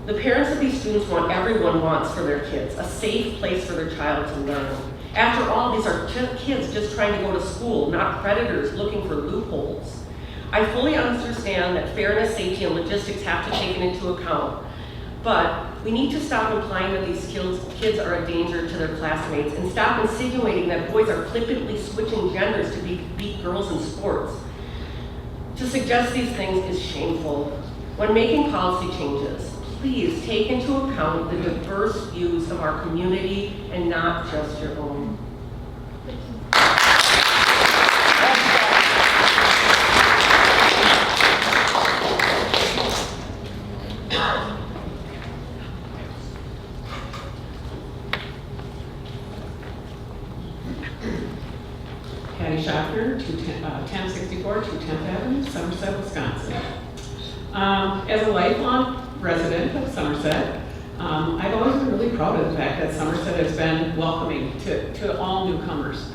Speaker 16: The parents of these students want everyone wants for their kids, a safe place for their child to learn. After all, these are kids just trying to go to school, not predators looking for loopholes. I fully understand that fairness, safety, and logistics have to be taken into account, but we need to stop implying that these kids are a danger to their classmates and stop insinuating that boys are flippantly switching genders to beat girls in sports. To suggest these things is shameful. When making policy changes, please take into account the diverse views of our community and not just your own.
Speaker 17: Schaffner, 1064 to 10th Avenue, Somerset, Wisconsin. As a lifelong resident of Somerset, I've always been really proud of the fact that Somerset has been welcoming to all newcomers.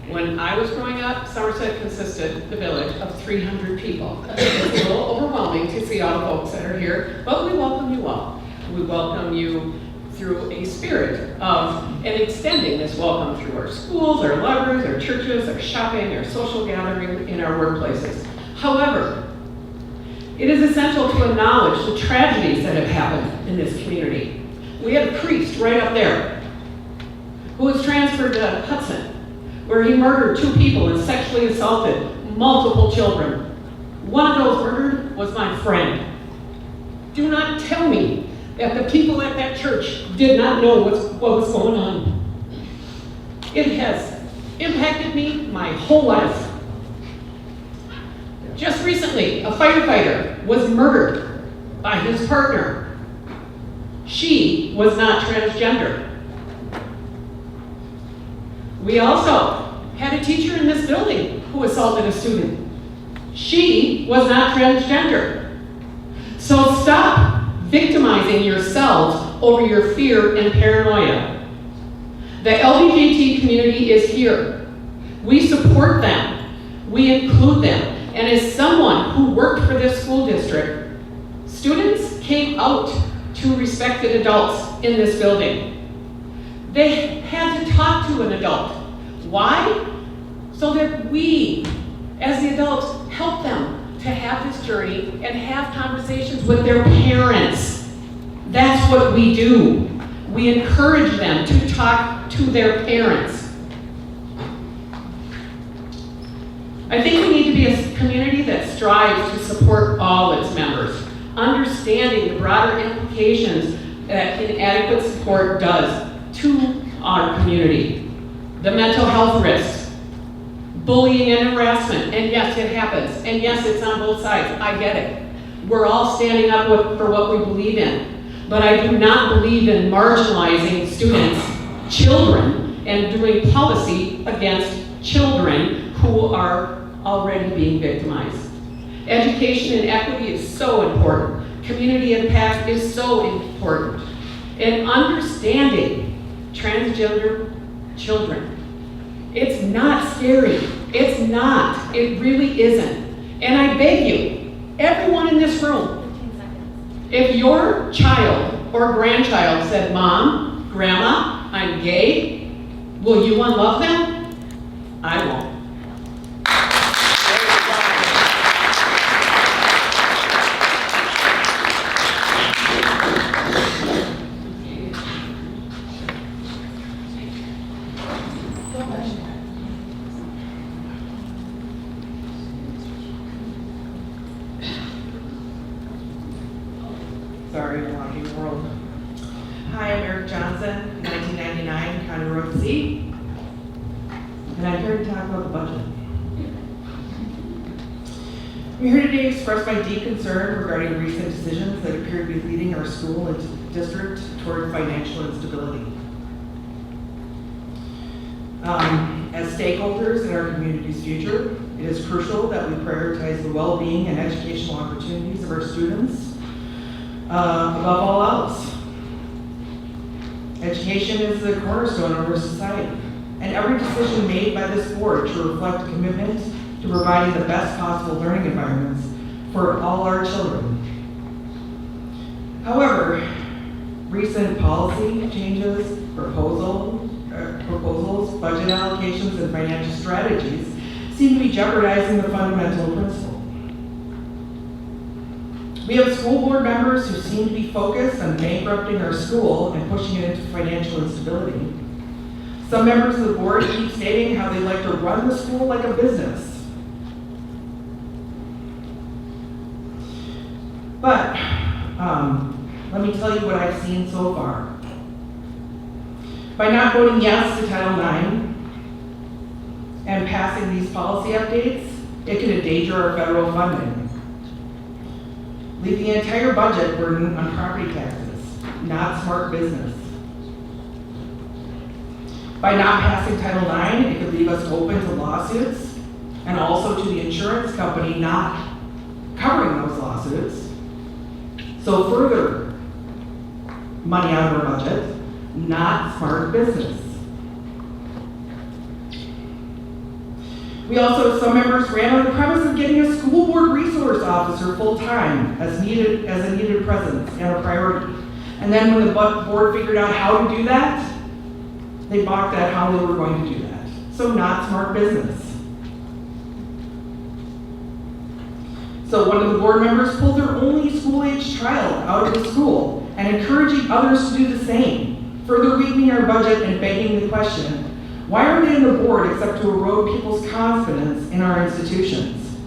Speaker 17: When I was growing up, Somerset consisted, the village, of 300 people. It's a little overwhelming to see all the folks that are here, but we welcome you all. We welcome you through a spirit of and extending this welcome through our schools, our libraries, our churches, our shopping, our social gathering, in our workplaces. However, it is essential to acknowledge the tragedies that have happened in this community. We had a priest right up there who was transferred to Hudson, where he murdered 2 people and sexually assaulted multiple children. One of those murdered was my friend. Do not tell me that the people at that church did not know what was going on. It has impacted me my whole life. Just recently, a firefighter was murdered by his partner. She was not transgender. We also had a teacher in this building who assaulted a student. She was not transgender. So stop victimizing yourselves over your fear and paranoia. The LGBT community is here. We support them. We include them. And as someone who worked for this school district, students came out to respected adults in this building. They had to talk to an adult. Why? So that we, as the adults, help them to have this journey and have conversations with their parents. That's what we do. We encourage them to talk to their parents. I think we need to be a community that strives to support all its members, understanding the broader implications that inadequate support does to our community. The mental health risks, bullying and harassment, and yes, it happens, and yes, it's on both sides, I get it. We're all standing up for what we believe in, but I do not believe in marginalizing students, children, and doing policy against children who are already being victimized. Education and equity is so important. Community impact is so important. And understanding transgender children. It's not scary. It's not. It really isn't. And I beg you, everyone in this room, if your child or grandchild said, Mom, Grandma, I'm gay, will you unlove them? I won't.
Speaker 14: Sorry, I'm walking the world. Hi, I'm Eric Johnson, 1999, County Road C. And I'm here to talk about the budget. I'm here today to express my deep concern regarding recent decisions that appear to be leading our school and district toward financial instability. As stakeholders in our community's future, it is crucial that we prioritize the well-being and educational opportunities of our students above all else. Education is the cornerstone of our society, and every decision made by this board should reflect a commitment to providing the best possible learning environments for all our children. However, recent policy changes, proposals, budget allocations, and financial strategies seem to be jeopardizing the fundamental principle. We have school board members who seem to be focused on bankrupting our school and pushing it into financial instability. Some members of the board keep stating how they like to run the school like a business. But let me tell you what I've seen so far. By not voting yes to Title IX and passing these policy updates, it could endanger our federal funding. Leave the entire budget burden on property taxes, not smart business. By not passing Title IX, it could leave us open to lawsuits and also to the insurance company not covering those lawsuits. So further money out of our budget, not smart business. We also, some members ran on the premise of getting a school board resource officer full-time as a needed presence and a priority. And then when the board figured out how to do that, they balked at how they were going to do that. So not smart business. So one of the board members pulled their only school-age child out of the school and encouraging others to do the same, further weakening our budget and begging the question, why are they in the board except to erode people's confidence in our institutions?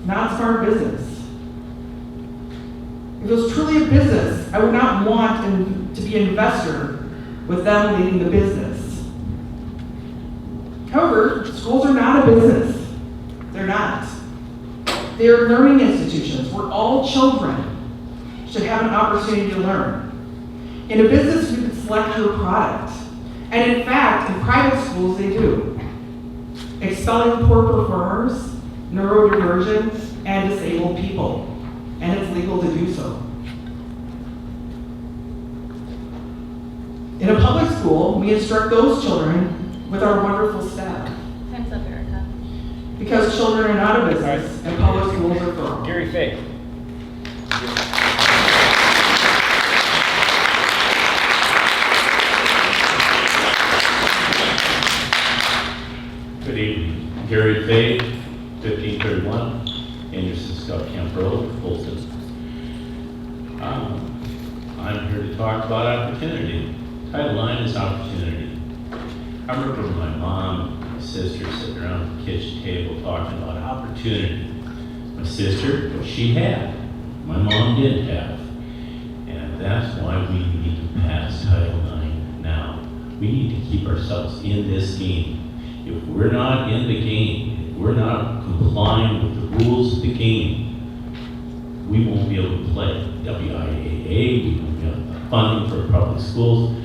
Speaker 14: Not smart business. If it was truly a business, I would not want to be an investor with them leading the business. However, schools are not a business. They're not. They are learning institutions where all children should have an opportunity to learn. In a business, you can select your product. And in fact, in private schools, they do. Expelling poor performers, neurodivergent, and disabled people. And it's legal to do so. In a public school, we instruct those children with our wonderful staff.
Speaker 5: Time's up, Erica.
Speaker 14: Because children are not a business, and public schools are for all.
Speaker 1: Gary Fay.
Speaker 18: Good evening. Gary Fay, 1531, Anderson Scout Camp Road, Fulton. I'm here to talk about opportunity. Title IX is opportunity. I remember when my mom sister sitting around the kitchen table talking about opportunity. My sister, what she had, my mom didn't have. And that's why we need to pass Title IX now. We need to keep ourselves in this game. If we're not in the game, if we're not complying with the rules of the game, we won't be able to play WIAA, we won't be able to have funding for public schools.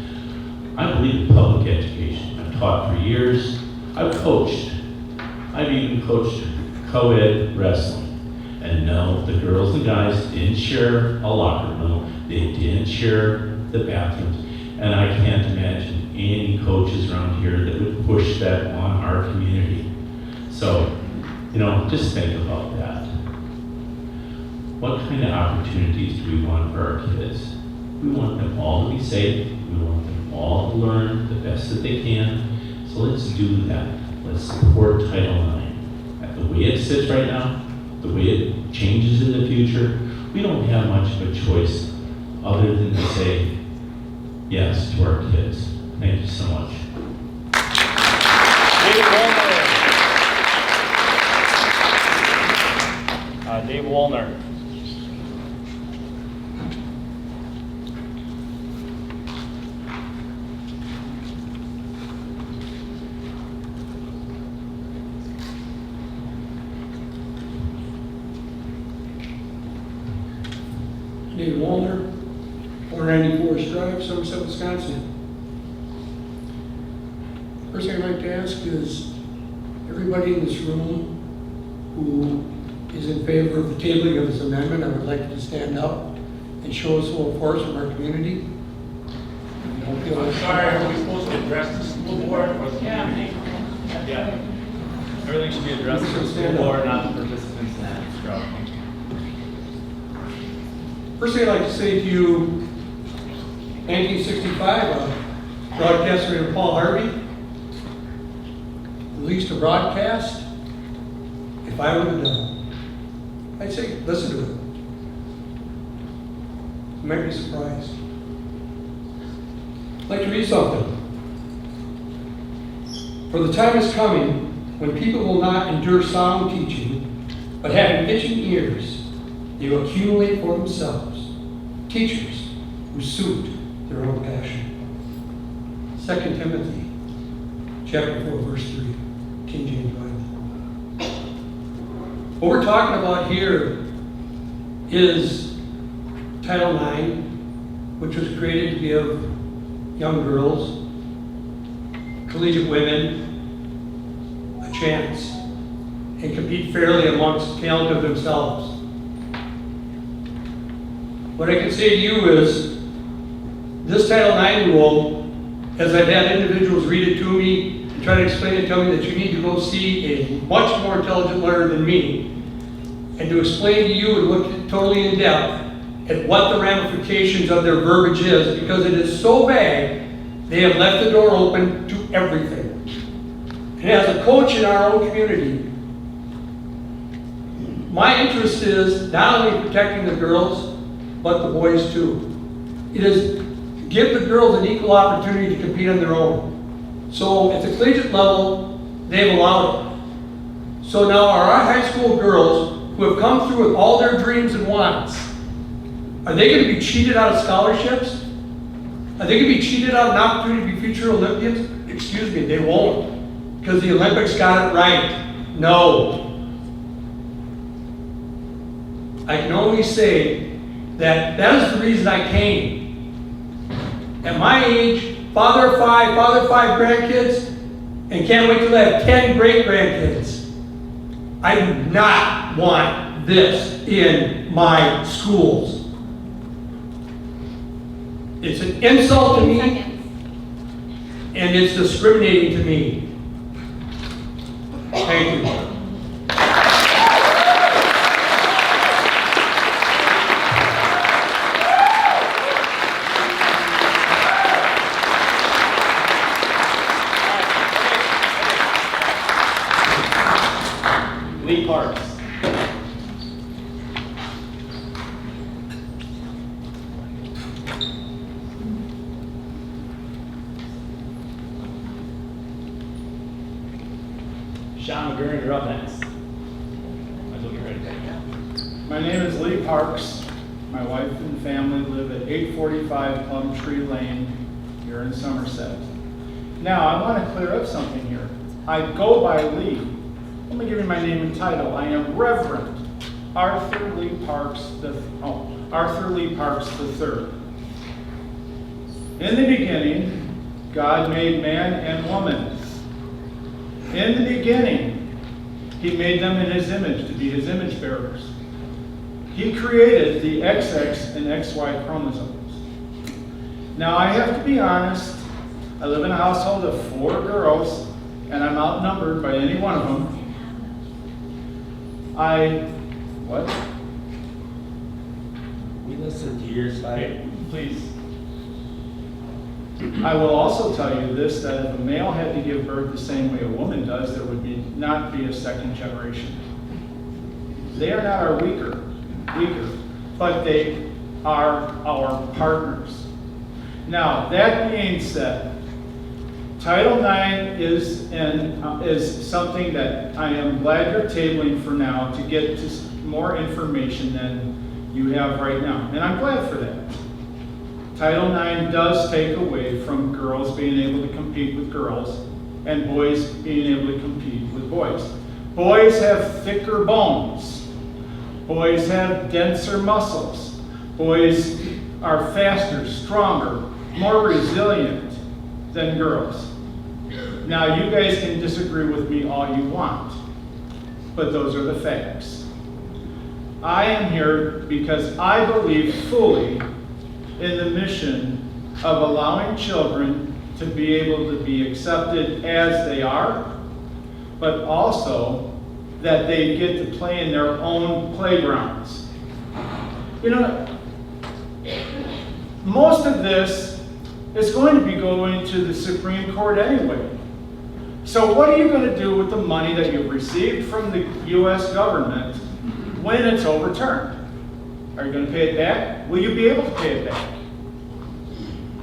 Speaker 18: I believe in public education. I've taught for years. I've coached. I've even coached co-ed wrestling. And no, the girls and guys didn't share a locker room. They didn't share the bathrooms. And I can't imagine any coaches around here that would push that on our community. So, just think about that. What kind of opportunities do we want for our kids? We want them all to be safe. We want them all to learn the best that they can. So let's do that. Let's support Title IX. At the way it sits right now, the way it changes in the future, we don't have much of a choice other than to say yes to our kids. Thank you so much.
Speaker 1: Dave Woolner.
Speaker 19: Dave Woolner, 490 Forest Drive, Somerset, Wisconsin. First thing I'd like to ask is, everybody in this room who is in favor of the tabling of this amendment, I would like to stand up and show us full force from our community.
Speaker 20: I'm sorry, are we supposed to address the school board or the community?
Speaker 1: Yeah. Everything should be addressed to the school board, not the participants in that struggle.
Speaker 19: First thing I'd like to say to you, 1965, broadcaster named Paul Harvey released a broadcast. If I would have done, I'd say, listen to it. You might be surprised. I'd like to read something. For the time is coming when people will not endure sound teaching, but having itching ears, they will accumulate for themselves teachers who suit their own passion. 2 Timothy chapter 4, verse 3, King James Bible. What we're talking about here is Title IX, which was created to give young girls, collegiate women, a chance and compete fairly amongst talent of themselves. What I can say to you is, this Title IX rule, as I've had individuals read it to me and try to explain it, tell me that you need to go see a much more intelligent lawyer than me, and to explain to you and look totally in depth at what the ramifications of their verbiage is, because it is so vague, they have left the door open to everything. And as a coach in our own community, my interest is not only protecting the girls, but the boys too. It is to give the girls an equal opportunity to compete on their own. So at the collegiate level, they've allowed it. So now our high school girls who have come through with all their dreams and wants, are they going to be cheated out of scholarships? Are they going to be cheated out of an opportunity to be future Olympians? Excuse me, they won't. Because the Olympics got it right. No. I can only say that is the reason I came. At my age, father of five grandkids, and can't wait till I have 10 great-grandkids. I do not want this in my schools. It's an insult to me, and it's discriminating to me. Thank you.
Speaker 1: Lee Parks. McGurran, you're up next. Might as well get ready.
Speaker 21: My name is Lee Parks. My wife and family live at 845 Plum Tree Lane here in Somerset. Now, I want to clear up something here. I go by Lee. Let me give you my name and title. I am Reverend Arthur Lee Parks III. In the beginning, God made man and woman. In the beginning, He made them in His image, to be His image bearers. He created the XX and XY chromosomes. Now, I have to be honest, I live in a household of 4 girls, and I'm outnumbered by any one of them.
Speaker 22: We listen to your side.
Speaker 21: Please. I will also tell you this, that if a male had to give birth the same way a woman does, there would not be a second generation. They are not our weaker, but they are our partners. Now, that being said, Title IX is something that I am glad you're tabling for now to get to more information than you have right now. And I'm glad for that. Title IX does take away from girls being able to compete with girls and boys being able to compete with boys. Boys have thicker bones. Boys have denser muscles. Boys are faster, stronger, more resilient than girls. Now, you guys can disagree with me all you want, but those are the facts. I am here because I believe fully in the mission of allowing children to be able to be accepted as they are, but also that they get to play in their own playgrounds. You know, most of this is going to be going to the Supreme Court anyway. So what are you going to do with the money that you've received from the U.S. government when it's overturned? Are you going to pay it back? Will you be able to pay it back?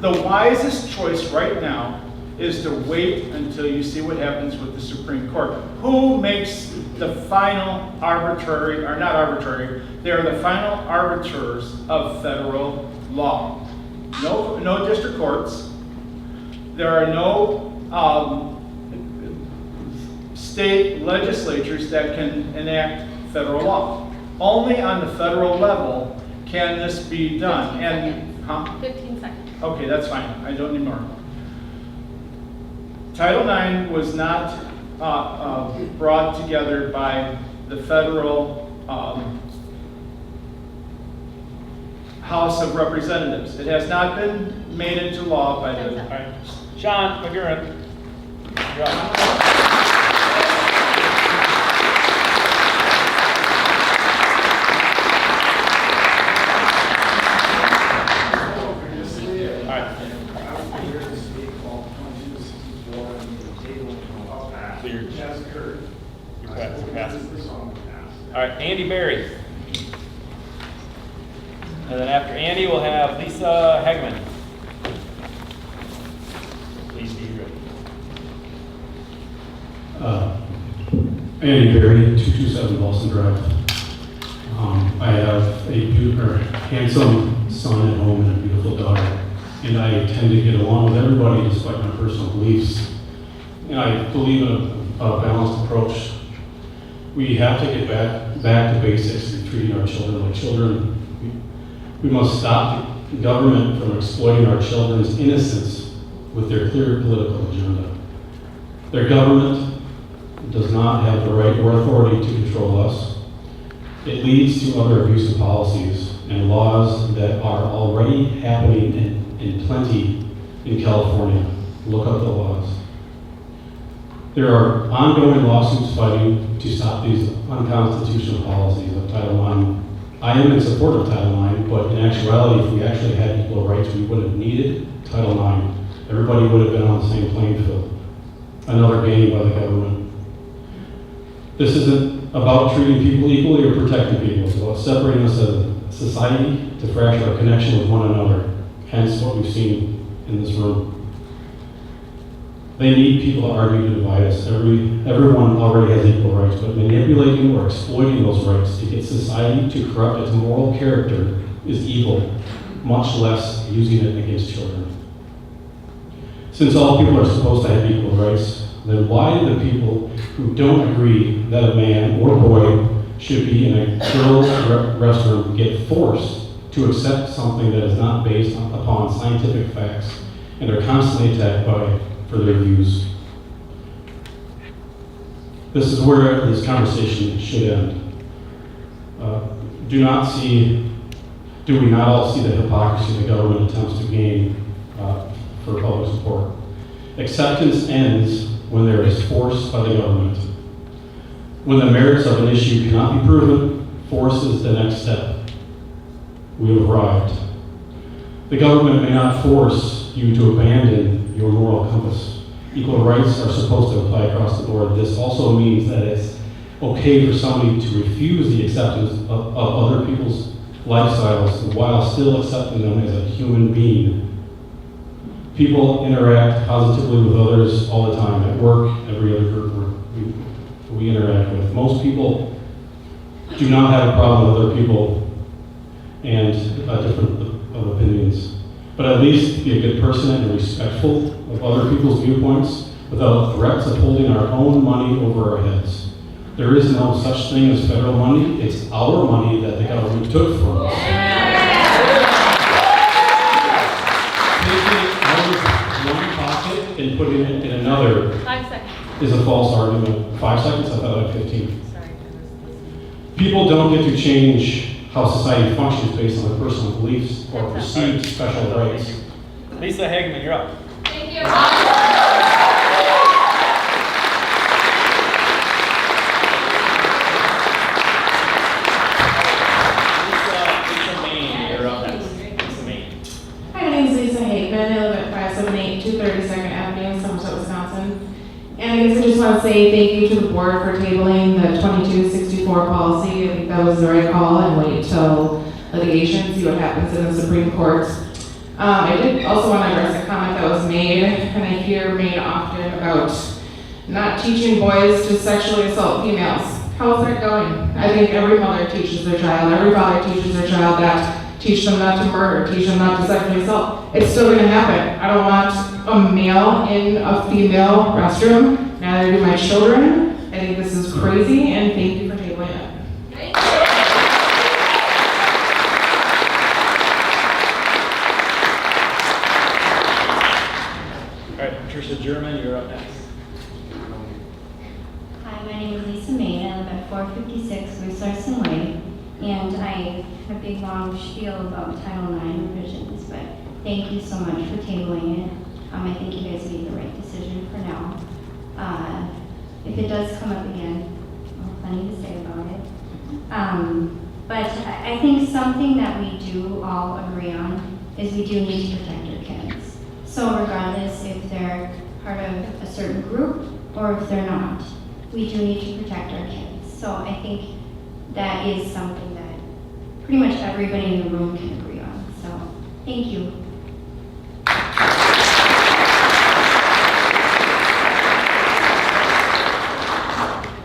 Speaker 21: The wisest choice right now is to wait until you see what happens with the Supreme Court. Who makes the final arbitrary, or not arbitrary, they are the final arbiters of federal law. No district courts. There are no state legislatures that can enact federal law. Only on the federal level can this be done. And
Speaker 5: 15 seconds.
Speaker 21: Okay, that's fine. I don't need more. Title IX was not brought together by the federal House of Representatives. It has not been made into law by the...
Speaker 1: Sean McGurran, you're up. All right, Andy Berry. And then after Andy, we'll have Lisa Hegman. Please be ready.
Speaker 23: Andy Berry, 227 Boston Drive. I have a handsome son at home and a beautiful daughter. And I tend to get along with everybody despite my personal beliefs. And I believe in a balanced approach. We have to get back to basics in treating our children like children. We must stop the government from exploiting our children's innocence with their clear political agenda. Their government does not have the right or authority to control us. It leads to other abusive policies and laws that are already happening in plenty in California. Look up the laws. There are ongoing lawsuits fighting to stop these unconstitutional policies of Title IX. I am in support of Title IX, but in actuality, if we actually had equal rights, we would have needed Title IX. Everybody would have been on the same playing field. Another game by the government. This isn't about treating people equally or protecting people. It's about separating us as a society to fracture our connection with one another. Hence what we've seen in this room. They need people to argue to divide us. Everyone already has equal rights, but manipulating or exploiting those rights to get society to corrupt its moral character is evil, much less using it against children. Since all people are supposed to have equal rights, then why do the people who don't agree that a man or boy should be in a girls' restroom get forced to accept something that is not based upon scientific facts and are constantly attacked for their views? This is where this conversation should end. Do we not all see the hypocrisy the government attempts to gain for public support? Acceptance ends when there is force by the government. When the merits of an issue cannot be proven, force is the next step. We have arrived. The government may not force you to abandon your moral compass. Equal rights are supposed to apply across the board. This also means that it's okay for somebody to refuse the acceptance of other people's lifestyles while still accepting them as a human being. People interact positively with others all the time, at work, every other group we interact with. Most people do not have a problem with other people and different opinions. But at least be a good person and respectful of other people's viewpoints without threats of holding our own money over our heads. There is no such thing as federal money. It's our money that the government took from us. Taking it out of one pocket and putting it in another
Speaker 5: 5 seconds.
Speaker 23: is a false argument. 5 seconds? I thought I had 15.
Speaker 5: Sorry.
Speaker 23: People don't get to change how society functions based on their personal beliefs or perceived special rights.
Speaker 1: Lisa Hagman, you're up.
Speaker 5: Thank you.
Speaker 1: Lisa Main, you're up next. Lisa Main.
Speaker 4: Hi, my name is Lisa Hageman. I live at 578 232nd Avenue in Somerset, Wisconsin. And I guess I just want to say thank you to the board for tabling the 2264 policy. I think that was the right call, and wait till litigation, see what happens in the Supreme Court. I did also want to address a comment that was made, and I hear made often about not teaching boys to sexually assault females. How's that going? I think every mother teaches their child, every father teaches their child that. Teach them not to murder, teach them not to sexually assault. It's still gonna happen. I don't want a male in a female restroom, neither do my children. I think this is crazy, and thank you for tabling it.
Speaker 1: All right, Patricia German, you're up next.
Speaker 6: Hi, my name is Lisa Main. I live at 456 Wisarson Way, and I have a big long spiel about Title IX revisions, but thank you so much for tabling it. I think you guys made the right decision for now. If it does come up again, I'll have plenty to say about it. But I think something that we do all agree on is we do need to protect our kids. So regardless if they're part of a certain group or if they're not, we do need to protect our kids. So I think that is something that pretty much everybody in the room can agree on. So thank you.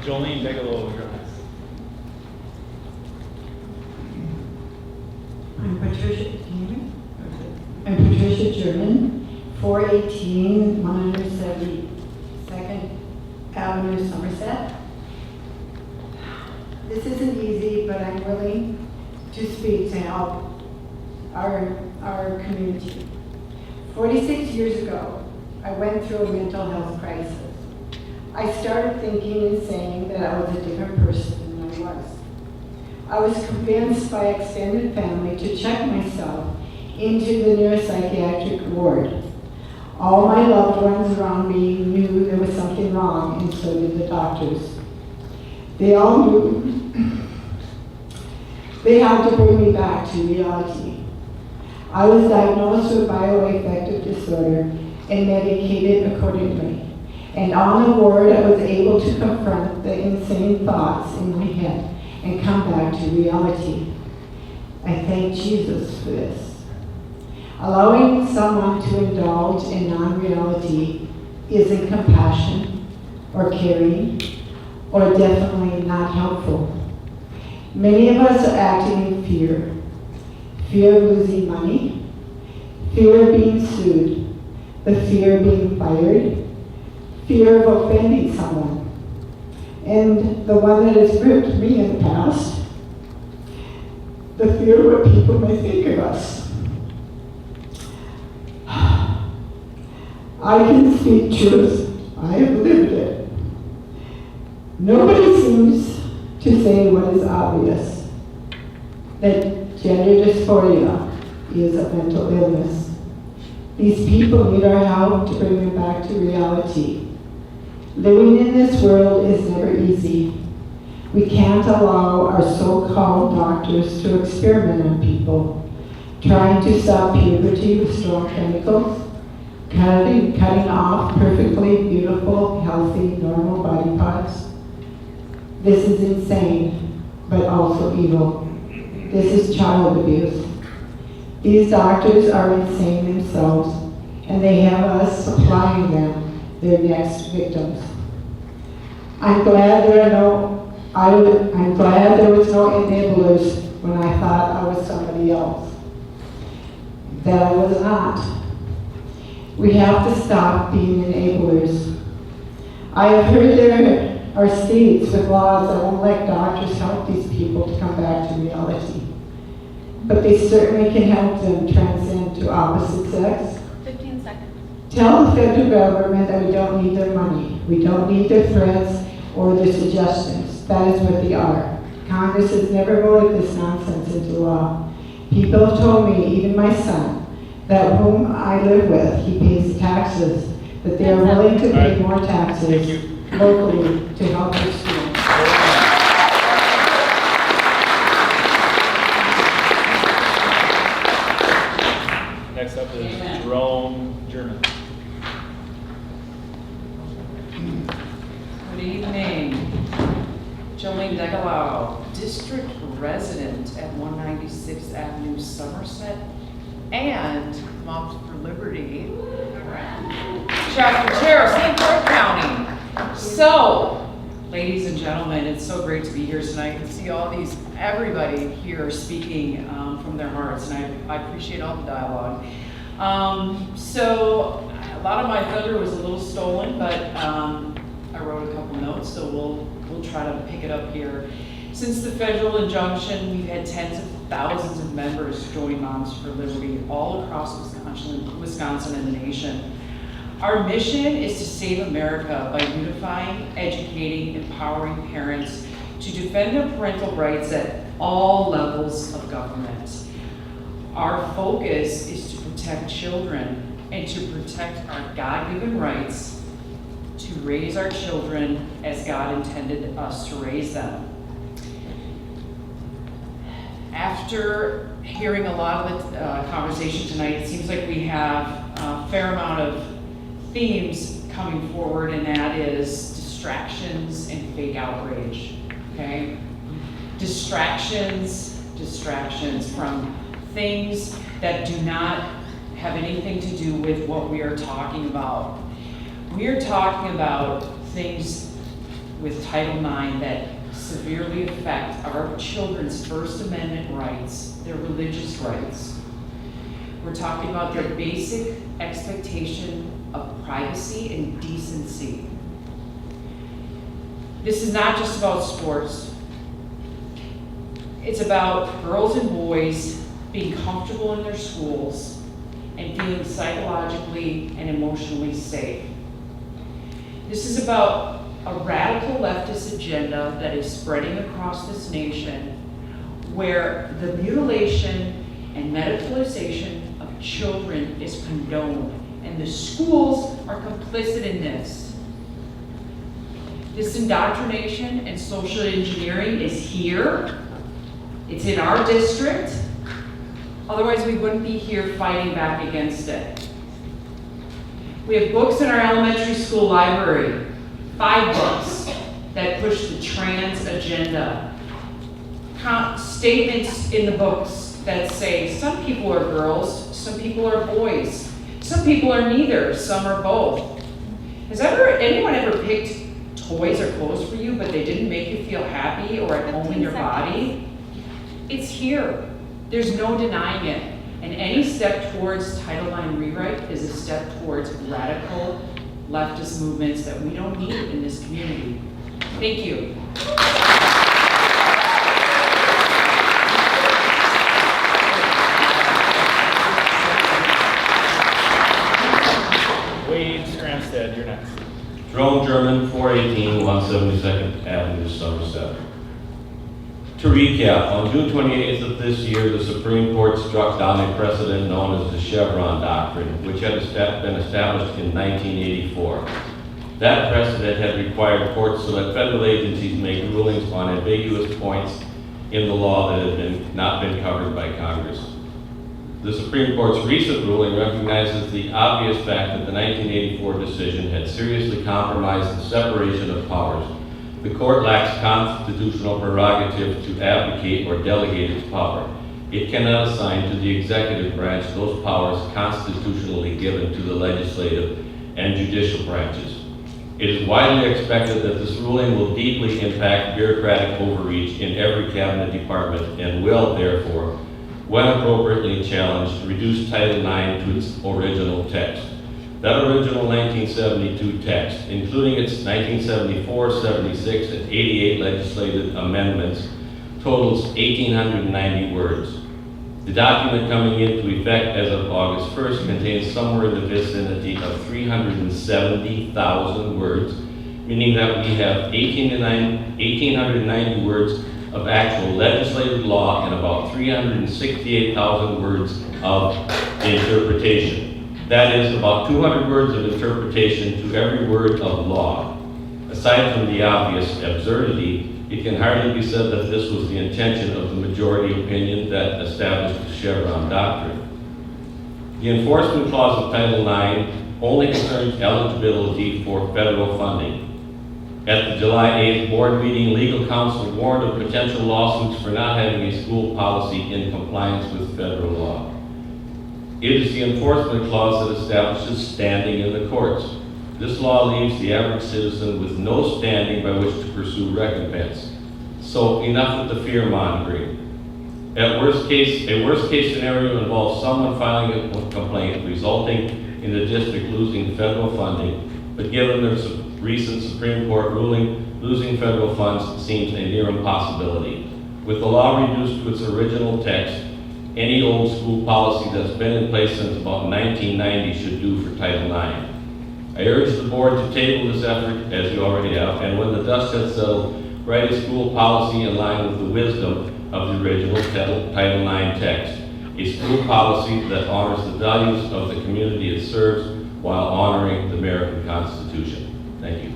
Speaker 1: Jolene Bigelow, you're up next.
Speaker 8: I'm Patricia, can you hear me? I'm Patricia German, 418 172nd Avenue, Somerset. This isn't easy, but I'm willing to speak to help our community. 46 years ago, I went through a mental health crisis. I started thinking and saying that I was a different person than I was. I was convinced by extended family to check myself into the neuropsychiatric ward. All my loved ones around me knew there was something wrong, and so did the doctors. They all knew they had to bring me back to reality. I was diagnosed with bioaffective disorder and medicated accordingly. And on the ward, I was able to confront the insane thoughts in my head and come back to reality. I thank Jesus for this. Allowing someone to indulge in non-reality isn't compassion or caring or definitely not helpful. Many of us are acting in fear. Fear of losing money, fear of being sued, the fear of being fired, fear of offending someone. And the one that has gripped me in the past, the fear of what people may think of us. I can speak truth. I have lived it. Nobody seems to say what is obvious, that gender dysphoria is a mental illness. These people need our help to bring them back to reality. Living in this world is never easy. We can't allow our so-called doctors to experiment on people, trying to stop puberty with strong chemicals, cutting off perfectly beautiful, healthy, normal body parts. This is insane, but also evil. This is child abuse. These doctors are insane themselves, and they have us supplying them their next victims. I'm glad there was no enablers when I thought I was somebody else. That I was not. We have to stop being enablers. I have heard there are states with laws that won't let doctors help these people to come back to reality. But they certainly can help them transcend to opposite sex.
Speaker 5: 15 seconds.
Speaker 8: Tell the federal government that we don't need their money. We don't need their threats or their suggestions. That is what they are. Congress has never voted this nonsense into law. People have told me, even my son, that whom I live with, he pays taxes, that they are willing to pay more taxes locally to help their students.
Speaker 1: Next up is Jerome German.
Speaker 3: Good evening. Jolene Degalau, district resident at 196th Avenue, Somerset, and Moms for Liberty, chapter chair of St. Clair County. So, ladies and gentlemen, it's so great to be here tonight and see everybody here speaking from their hearts, and I appreciate all the dialogue. So, a lot of my thunder was a little stolen, but I wrote a couple notes, so we'll try to pick it up here. Since the federal injunction, we've had tens of thousands of members join Moms for Liberty all across Wisconsin and the nation. Our mission is to save America by unifying, educating, empowering parents to defend their parental rights at all levels of government. Our focus is to protect children and to protect our God-given rights to raise our children as God intended us to raise them. After hearing a lot of the conversation tonight, it seems like we have a fair amount of themes coming forward, and that is distractions and fake outrage, okay? Distractions from things that do not have anything to do with what we are talking about. We are talking about things with Title IX that severely affect our children's First Amendment rights, their religious rights. We're talking about their basic expectation of privacy and decency. This is not just about sports. It's about girls and boys being comfortable in their schools and feeling psychologically and emotionally safe. This is about a radical leftist agenda that is spreading across this nation, where the mutilation and medicalization of children is condoned, and the schools are complicit in this. This indoctrination and social engineering is here. It's in our district. Otherwise, we wouldn't be here fighting back against it. We have books in our elementary school library. 5 books that push the trans agenda. Statements in the books that say some people are girls, some people are boys, some people are neither, some are both. Has anyone ever picked toys or clothes for you, but they didn't make you feel happy or at home in your body? It's here. There's no denying it. And any step towards Title IX rewrite is a step towards radical leftist movements that we don't need in this community. Thank you.
Speaker 1: Wade Scramstead, you're next.
Speaker 18: Jerome German, 418 172nd Avenue, Somerset. To recap, on June 28th of this year, the Supreme Court struck down a precedent known as the Chevron Doctrine, which had been established in 1984. That precedent had required courts to let federal agencies make rulings on ambiguous points in the law that had not been covered by Congress. The Supreme Court's recent ruling recognizes the obvious fact that the 1984 decision had seriously compromised the separation of powers. The court lacks constitutional prerogative to abdicate or delegate its power. It cannot assign to the executive branch those powers constitutionally given to the legislative and judicial branches. It is widely expected that this ruling will deeply impact bureaucratic overreach in every cabinet department and will, therefore, when appropriately challenged, reduce Title IX to its original text. That original 1972 text, including its 1974, 76, and 88 legislative amendments, totals 1,890 words. The document coming into effect as of August 1st contains somewhere in the vicinity of 370,000 words, meaning that we have 1,890 words of actual legislative law and about 368,000 words of interpretation. That is about 200 words of interpretation to every word of law. Aside from the obvious absurdity, it can hardly be said that this was the intention of the majority opinion that established the Chevron Doctrine. The enforcement clause of Title IX only concerns eligibility for federal funding. At the July 8th board meeting, legal counsel warned of potential lawsuits for not having a school policy in compliance with federal law. It is the enforcement clause that establishes standing in the courts. This law leaves the average citizen with no standing by which to pursue recompense. So enough with the fear-mongering. A worst case scenario involves someone filing a complaint resulting in the district losing federal funding, but given the recent Supreme Court ruling, losing federal funds seems a near impossibility. With the law reduced to its original text, any old school policy that's been in place since about 1990 should do for Title IX. I urge the board to table this effort, as you already have, and when the dust has settled, write a school policy in line with the wisdom of the original Title IX text. A school policy that honors the values of the community it serves while honoring the American Constitution. Thank you.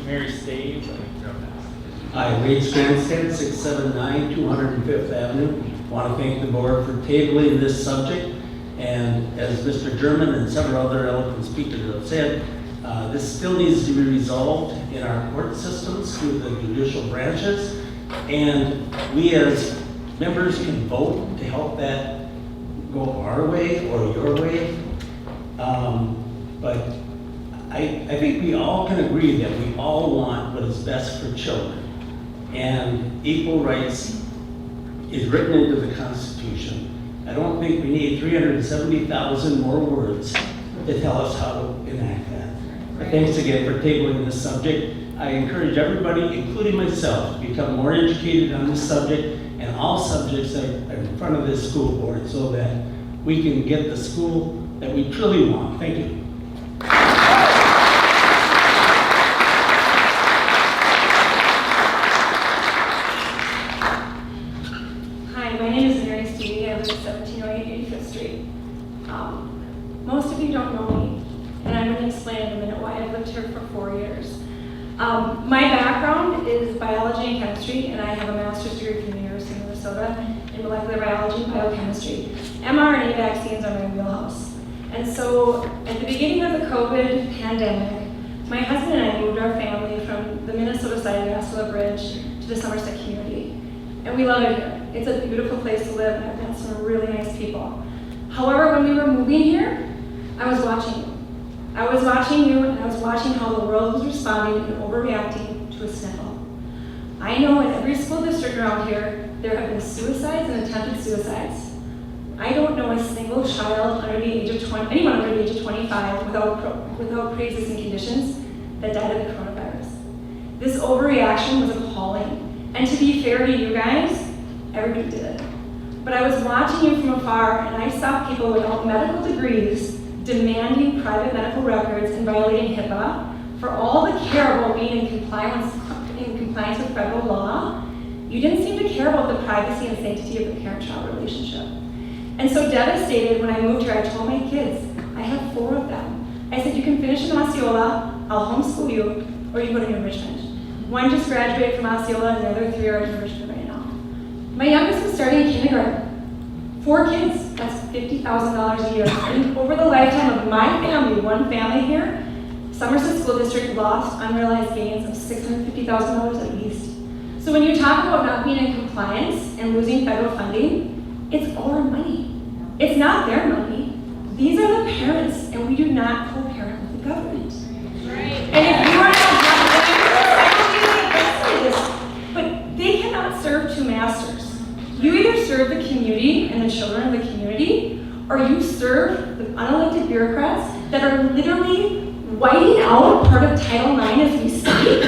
Speaker 1: Mary Stave.
Speaker 9: Hi, Wade Scranstead, 679 205th Avenue. Want to thank the board for tabling this subject. And as Mr. German and several other eloquent speakers have said, this still needs to be resolved in our court systems through the judicial branches. And we as members can vote to help that go our way or your way. But I think we all can agree that we all want what is best for children. And equal rights is written into the Constitution. I don't think we need 370,000 more words to tell us how to enact that. But thanks again for tabling this subject. I encourage everybody, including myself, to become more educated on this subject and all subjects that are in front of this school board so that we can get the school that we truly want. Thank you.
Speaker 10: Hi, my name is Mary Stevie. I live at 1708 85th Street. Most of you don't know me, and I'm going to explain in a minute why I've lived here for 4 years. My background is biology and chemistry, and I have a master's degree from the University of Minnesota in molecular biology and biochemistry. mRNA vaccines are my wheelhouse. And so at the beginning of the COVID pandemic, my husband and I moved our family from the Minnesota side of the Assola Bridge to the Somerset community. and we love it here. It's a beautiful place to live, and I've met some really nice people. However, when we were moving here, I was watching you. I was watching you, and I was watching how the world was responding and overreacting to a sniffle. I know in every school district around here, there have been suicides and attempted suicides. I don't know a single child under the age of 20, anyone under the age of 25 without pre-existing conditions that died of the coronavirus. This overreaction was appalling. And to be fair to you guys, everybody did it. But I was watching you from afar, and I saw people without medical degrees demanding private medical records and violating HIPAA for all the care about being in compliance with federal law. You didn't seem to care about the privacy and sanctity of the parent-child relationship. And so devastated, when I moved here, I told my kids, I have 4 of them. I said, you can finish in Osceola, I'll homeschool you, or you go to New Richmond. One just graduated from Osceola, and the other 3 are in New Richmond right now. My youngest was starting kindergarten. 4 kids, that's $50,000 a year. And over the lifetime of my family, one family here, Somerset School District lost unrealized gains of $650,000 at least. So when you talk about not being in compliance and losing federal funding, it's our money. It's not their money. These are the parents, and we do not co-parent with the government. Right. And if you are not, but they cannot serve 2 masters. You either serve the community and the children of the community, or you serve the unelected bureaucrats that are literally whiting out part of Title IX as we speak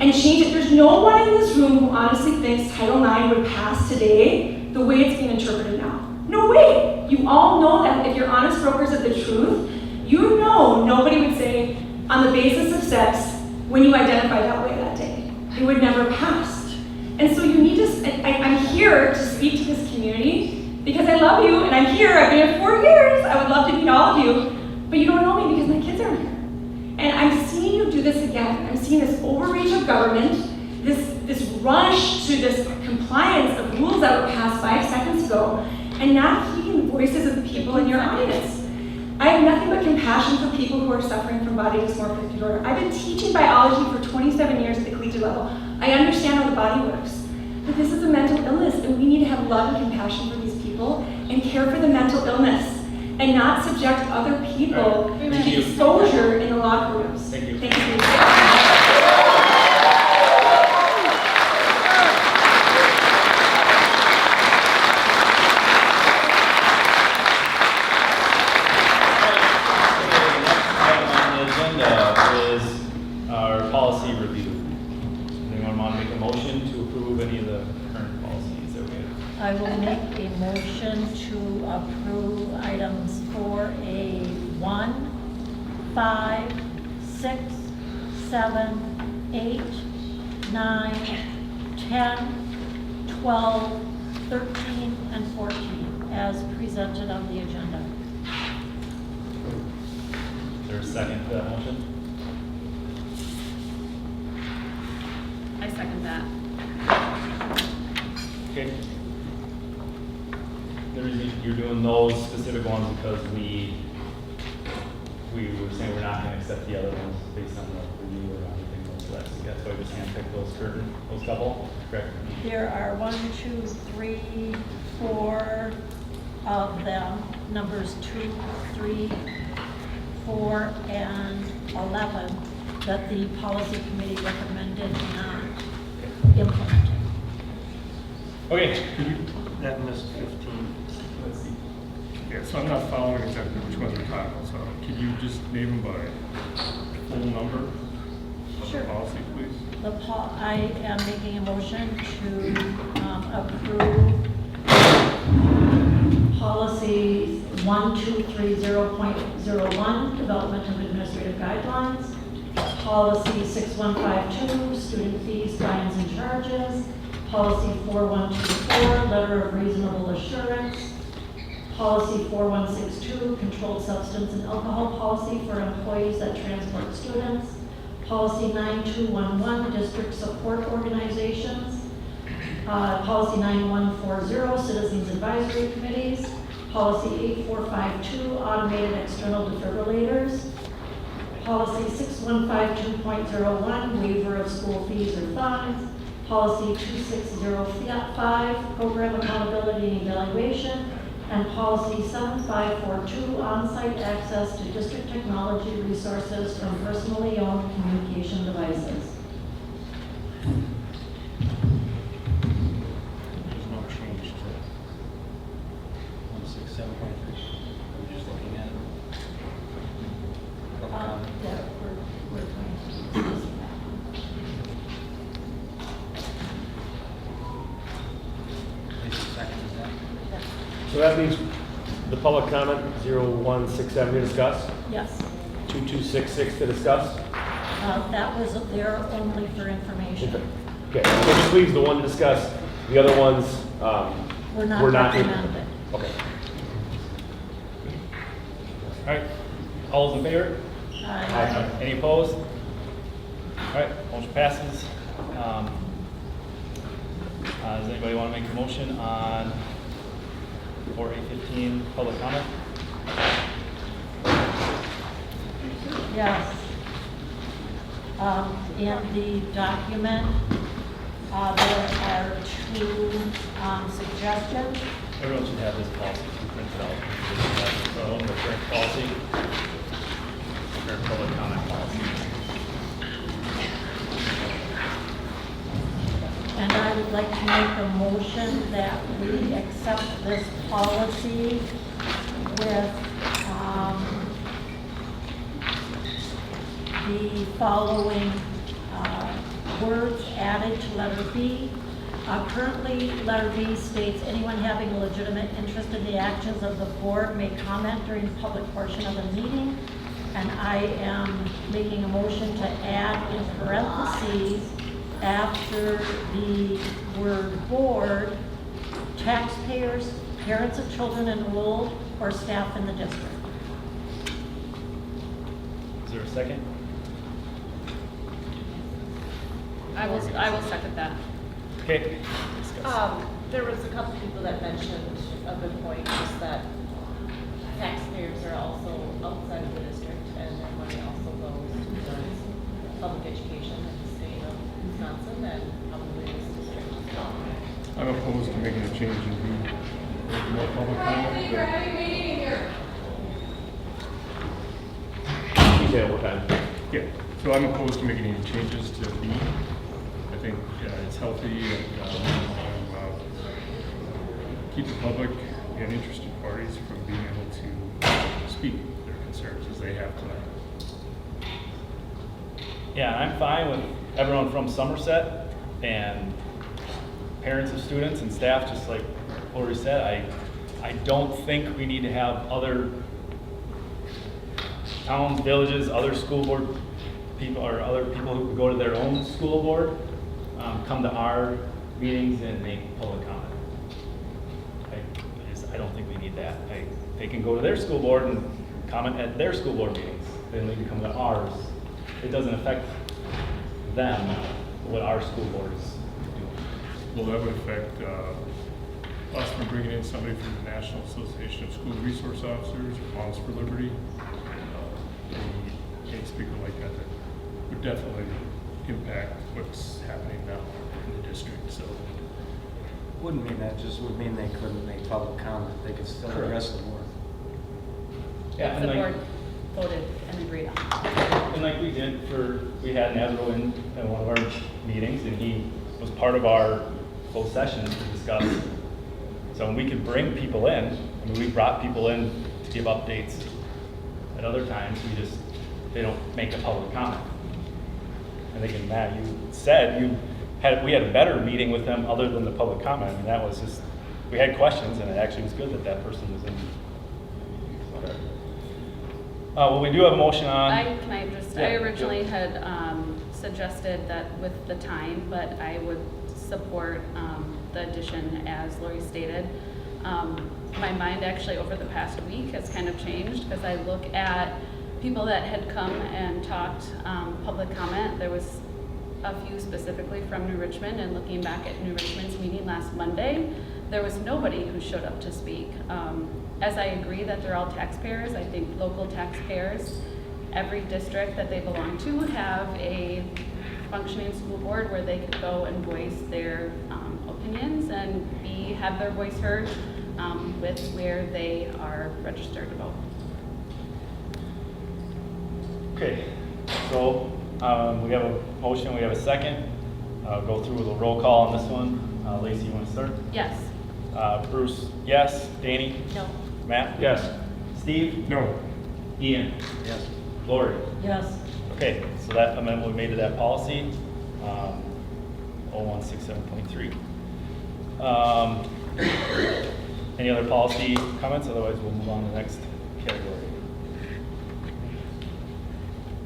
Speaker 10: and change it. There's no one in this room who honestly thinks Title IX would pass today the way it's being interpreted now. No way. You all know that if you're honest brokers of the truth, you know nobody would say on the basis of sex when you identify that way that day. It would never pass. And so you need to, I'm here to speak to this community because I love you and I'm here. I've been here 4 years. I would love to meet all of you, but you don't know me because my kids aren't here. And I'm seeing you do this again. I'm seeing this overreach of government, this rush to this compliance of rules that were passed 5 seconds ago, and not heeding the voices of the people in your audience. I have nothing but compassion for people who are suffering from body dysmorphic disorder. I've been teaching biology for 27 years at the collegiate level. I understand how the body works. But this is a mental illness, and we need to have love and compassion for these people and care for the mental illness and not subject other people to exposure in the locker rooms.
Speaker 1: Thank you.
Speaker 10: Thank you.
Speaker 1: Policy review. Anyone want to make a motion to approve any of the current policies that we have?
Speaker 7: I will make a motion to approve items 4A 1, 5, 6, 7, 8, 9, 10, 12, 13, and 14 as presented on the agenda.
Speaker 1: Is there a second to that motion?
Speaker 5: I second that.
Speaker 1: Okay. The reason you're doing those specific ones because we were saying we're not going to accept the other ones based on the review or anything like that. So that's why we just handpicked those couple, correct?
Speaker 7: There are 1, 2, 3, 4 of them, numbers 2, 3, 4, and 11, that the policy committee recommended not implementing.
Speaker 1: Okay.
Speaker 11: That missed 15.
Speaker 1: Let's see.
Speaker 11: Yeah, so I'm not following exactly which ones we're talking about, so can you just name them by full number of the policy, please?
Speaker 7: I am making a motion to approve policies 1230.01, development of administrative guidelines, policy 6152, student fees, fines, and charges, policy 4124, letter of reasonable assurance, policy 4162, controlled substance and alcohol policy for employees that transport students, policy 9211, district support organizations, policy 9140, citizens advisory committees, policy 8452, automated external defibrillators, policy 6152.01, waiver of school fees or fines, policy 2605, program accountability and evaluation, and policy 7542, on-site access to district technology resources from personally owned communication devices.
Speaker 11: There's no change to 167.3. We're just looking at it.
Speaker 7: Yeah, we're trying to use that.
Speaker 2: So that leaves the public comment 0167 to discuss,
Speaker 7: Yes.
Speaker 2: 2266 to discuss.
Speaker 7: That was there only for information.
Speaker 2: Okay, so this leaves the one to discuss. The other ones,
Speaker 7: We're not
Speaker 2: we're
Speaker 7: recommending.
Speaker 2: Okay.
Speaker 1: All right, all those in favor?
Speaker 7: Aye.
Speaker 1: Any opposed? All right, motion passes. Does anybody want to make a motion on 4815 public comment?
Speaker 7: Yes. In the document, there are two suggestions.
Speaker 1: Everyone should have this policy printed out. So, the current policy, current public comment policy.
Speaker 7: And I would like to make a motion that we accept this policy with the following words added to letter B. Currently, letter B states, anyone having a legitimate interest in the actions of the board may comment during the public portion of the meeting. And I am making a motion to add in parentheses after the word board, taxpayers, parents of children enrolled, or staff in the district.
Speaker 1: Is there a second?
Speaker 5: I will second that.
Speaker 1: Okay.
Speaker 12: There was a couple people that mentioned a good point, just that taxpayers are also outside of the district, and their money also goes towards public education in the state of Wisconsin and probably this district as well.
Speaker 11: I'm opposed to making a change in B. More public comment.
Speaker 4: Can
Speaker 2: you say it one time?
Speaker 11: Yeah, so I'm opposed to making any changes to B. I think it's healthy and keep the public and interested parties from being able to speak their concerns as they have tonight.
Speaker 1: Yeah, I'm fine with everyone from Somerset and parents of students and staff, just like Lori said. I don't think we need to have other towns, villages, other school board people, or other people who go to their own school board, come to our meetings and make public comment. I don't think we need that. They can go to their school board and comment at their school board meetings. Then they can come to ours. It doesn't affect them, what our school boards do.
Speaker 11: Well, that would affect us from bringing in somebody from the National Association of School Resource Officers, or Moms for Liberty, any speaker like that would definitely impact what's happening now in the district. So,
Speaker 13: Wouldn't mean that, just would mean they couldn't make public comment. They could still address the board.
Speaker 1: Yeah,
Speaker 5: If
Speaker 1: and
Speaker 5: the
Speaker 1: like,
Speaker 5: board voted and agreed on.
Speaker 1: and like we did we had Nazaro in one of our meetings, and he was part of our closed session to discuss. So we could bring people in. I mean, we brought people in to give updates. At other times, they don't make a public comment. I think, Matt, you said we had a better meeting with them other than the public comment. I mean, that was just, we had questions, and it actually was good that person was in. Okay. Well, we do have a motion on.
Speaker 5: I originally had suggested that with the time, but I would support the addition as Lori stated. My mind actually over the past week has kind of changed because I look at people that had come and talked public comment. There was a few specifically from New Richmond, and looking back at New Richmond's meeting last Monday, there was nobody who showed up to speak. As I agree that they're all taxpayers, I think local taxpayers, every district that they belong to have a functioning school board where they could go and voice their opinions and have their voice heard with where they are registered to vote.
Speaker 1: Okay, so we have a motion, we have a second. Go through with a roll call on this one. Lacey, you want to start?
Speaker 5: Yes.
Speaker 1: Bruce, yes. Danny?
Speaker 12: No.
Speaker 1: Matt?
Speaker 2: Yes.
Speaker 1: Steve?
Speaker 11: No.
Speaker 1: Ian?
Speaker 2: Yes.
Speaker 1: Lori?
Speaker 7: Yes.
Speaker 1: Okay, so that amendment we made to that policy, 0167.3. Any other policy comments? Otherwise, we'll move on to the next category.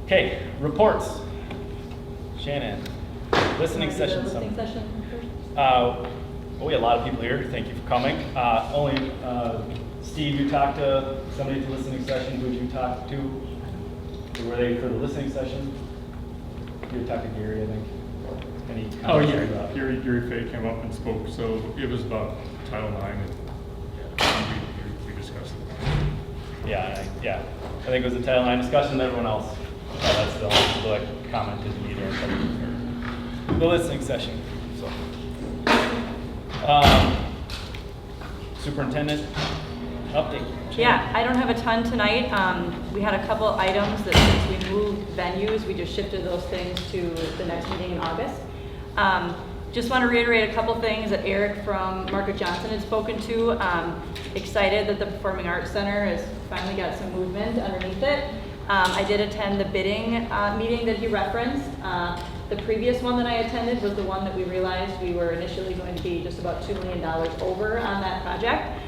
Speaker 1: Okay, reports. Shannon, listening session.
Speaker 7: Listening session first?
Speaker 1: We had a lot of people here. Thank you for coming. Only Steve, you talked to somebody at the listening session. Who did you talk to? Who were they for the listening session? You talked to Gary, I think. Any
Speaker 11: Oh,
Speaker 1: comments
Speaker 11: yeah,
Speaker 1: about-
Speaker 11: Gary Fay came up and spoke, so it was about Title IX, and we discussed it.
Speaker 1: Yeah. I think it was a Title IX discussion. Everyone else, that's the only people that commented either. The listening session. So, Superintendent update.
Speaker 15: Yeah, I don't have a ton tonight. We had a couple items that since we moved venues, we just shifted those things to the next meeting in August. Just want to reiterate a couple things that Eric from Margaret Johnson had spoken to. Excited that the Performing Arts Center has finally got some movement underneath it. I did attend the bidding meeting that he referenced. The previous one that I attended was the one that we realized we were initially going to be just about $2 million over on that project.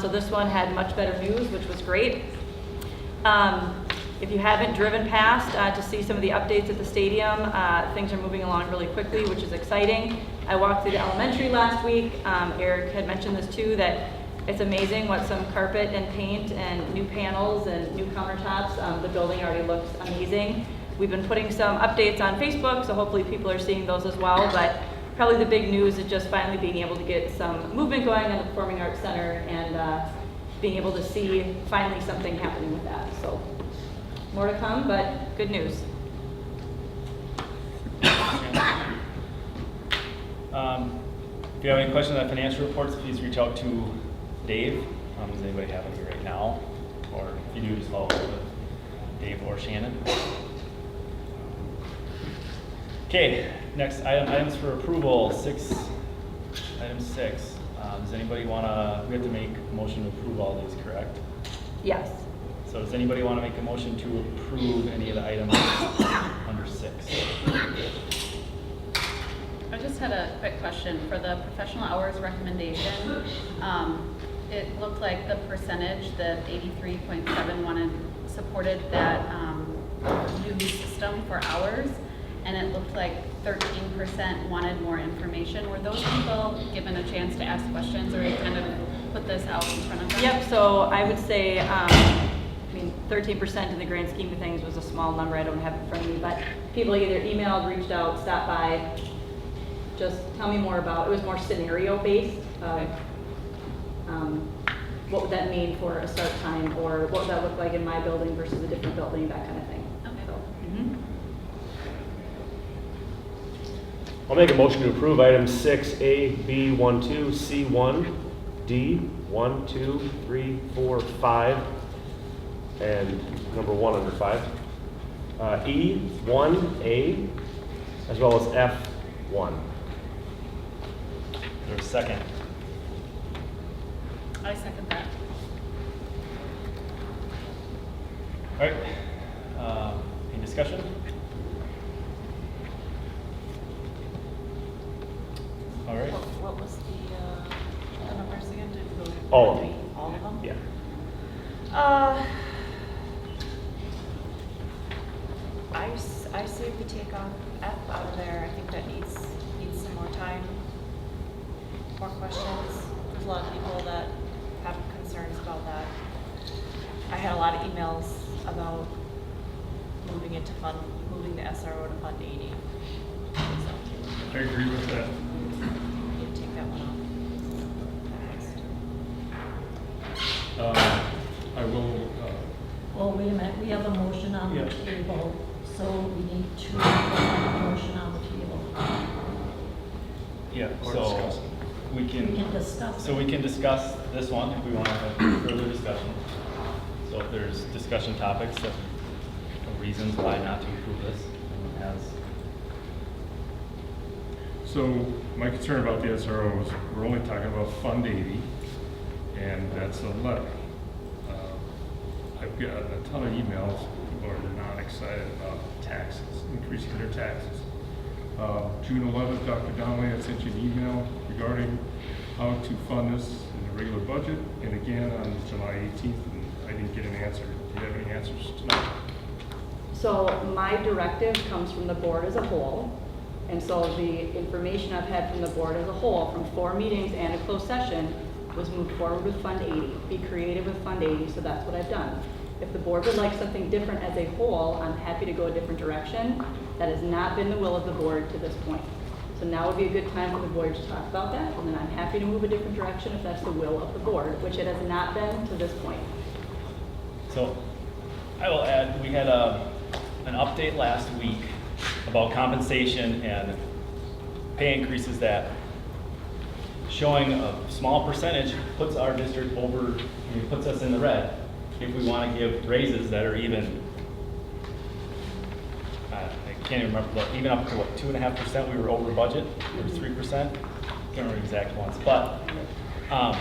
Speaker 15: So this one had much better news, which was great. If you haven't driven past to see some of the updates at the stadium, things are moving along really quickly, which is exciting. I walked through the elementary last week. Eric had mentioned this too, that it's amazing what some carpet and paint and new panels and new countertops, the building already looks amazing. We've been putting some updates on Facebook, so hopefully people are seeing those as well, but probably the big news is just finally being able to get some movement going on the Performing Arts Center and being able to see finally something happening with that. So more to come, but good news.
Speaker 1: If you have any questions on financial reports, please reach out to Dave. Does anybody have any right now? Or if you do, just follow up with Dave or Shannon. Okay, next items for approval. Item 6. Does anybody want to, we have to make a motion to approve all these, correct?
Speaker 15: Yes.
Speaker 1: So does anybody want to make a motion to approve any of the items under 6?
Speaker 5: I just had a quick question for the professional hours recommendation. It looked like the percentage, the 83.7 supported that new system for hours, and it looked like 13% wanted more information. Were those people given a chance to ask questions, or you kind of put this out in front of them?
Speaker 15: Yep, so I would say, 13% in the grand scheme of things was a small number. I don't have it in front of me, but people either emailed, reached out, stopped by, just tell me more about, it was more scenario based. What would that mean for a start time, or what would that look like in my building versus a different building, that kind of thing.
Speaker 5: Okay.
Speaker 15: So,
Speaker 2: I'll make a motion to approve items 6A, B, 1, 2, C, 1, D, 1, 2, 3, 4, 5, and number 1 under 5. E, 1A, as well as F, 1.
Speaker 1: There's a second.
Speaker 5: I second that.
Speaker 1: All right. Any discussion? All right.
Speaker 12: What was the numbers again? Did we go
Speaker 2: All of them.
Speaker 12: All of them?
Speaker 2: Yeah.
Speaker 12: I say we take off F out of there. I think that needs some more time, more questions. There's a lot of people that have concerns about that. I had a lot of emails about moving the SRO to Fund 80. So,
Speaker 11: I agree with that.
Speaker 12: you take that one off.
Speaker 11: I will,
Speaker 7: Well, wait a minute, we have a motion on the
Speaker 11: Yeah.
Speaker 7: table. So we need to put a motion on the table.
Speaker 1: Yeah,
Speaker 13: Or
Speaker 1: so
Speaker 13: discuss it.
Speaker 1: we can.
Speaker 7: We can discuss
Speaker 1: So
Speaker 7: it.
Speaker 1: we can discuss this one if we want to have further discussion. So if there's discussion topics that, reasons why not to approve this, as
Speaker 11: So my concern about the SRO is we're only talking about Fund 80, and that's a levy. I've got a ton of emails, people are not excited about taxes, increasing their taxes. June 11th, Dr. Donnelly, I sent you an email regarding how to fund this in the regular budget, and again on July 18th, and I didn't get an answer. Do you have any answers tonight?
Speaker 15: So my directive comes from the board as a whole, and so the information I've had from the board as a whole, from 4 meetings and a closed session, was move forward with Fund 80, be creative with Fund 80, so that's what I've done. If the board would like something different as a whole, I'm happy to go a different direction. That has not been the will of the board to this point. So now would be a good time for the board to talk about that, and then I'm happy to move a different direction if that's the will of the board, which it has not been to this point.
Speaker 1: So I will add, we had an update last week about compensation and pay increases that showing a small percentage puts our district over, puts us in the red if we want to give raises that are even, I can't even remember, but even up to what, 2.5% we were over budget, or 3%? Can't remember the exact ones, but I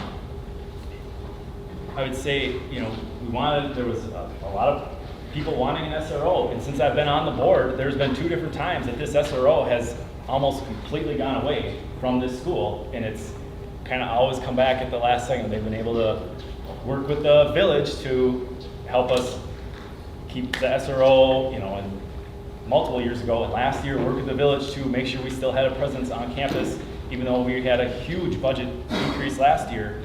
Speaker 1: would say, there was a lot of people wanting an SRO, and since I've been on the board, there's been 2 different times that this SRO has almost completely gone away from this school, and it's kind of always come back at the last second. They've been able to work with the village to help us keep the SRO, and multiple years ago, and last year, work with the village to make sure we still had a presence on campus, even though we had a huge budget increase last year.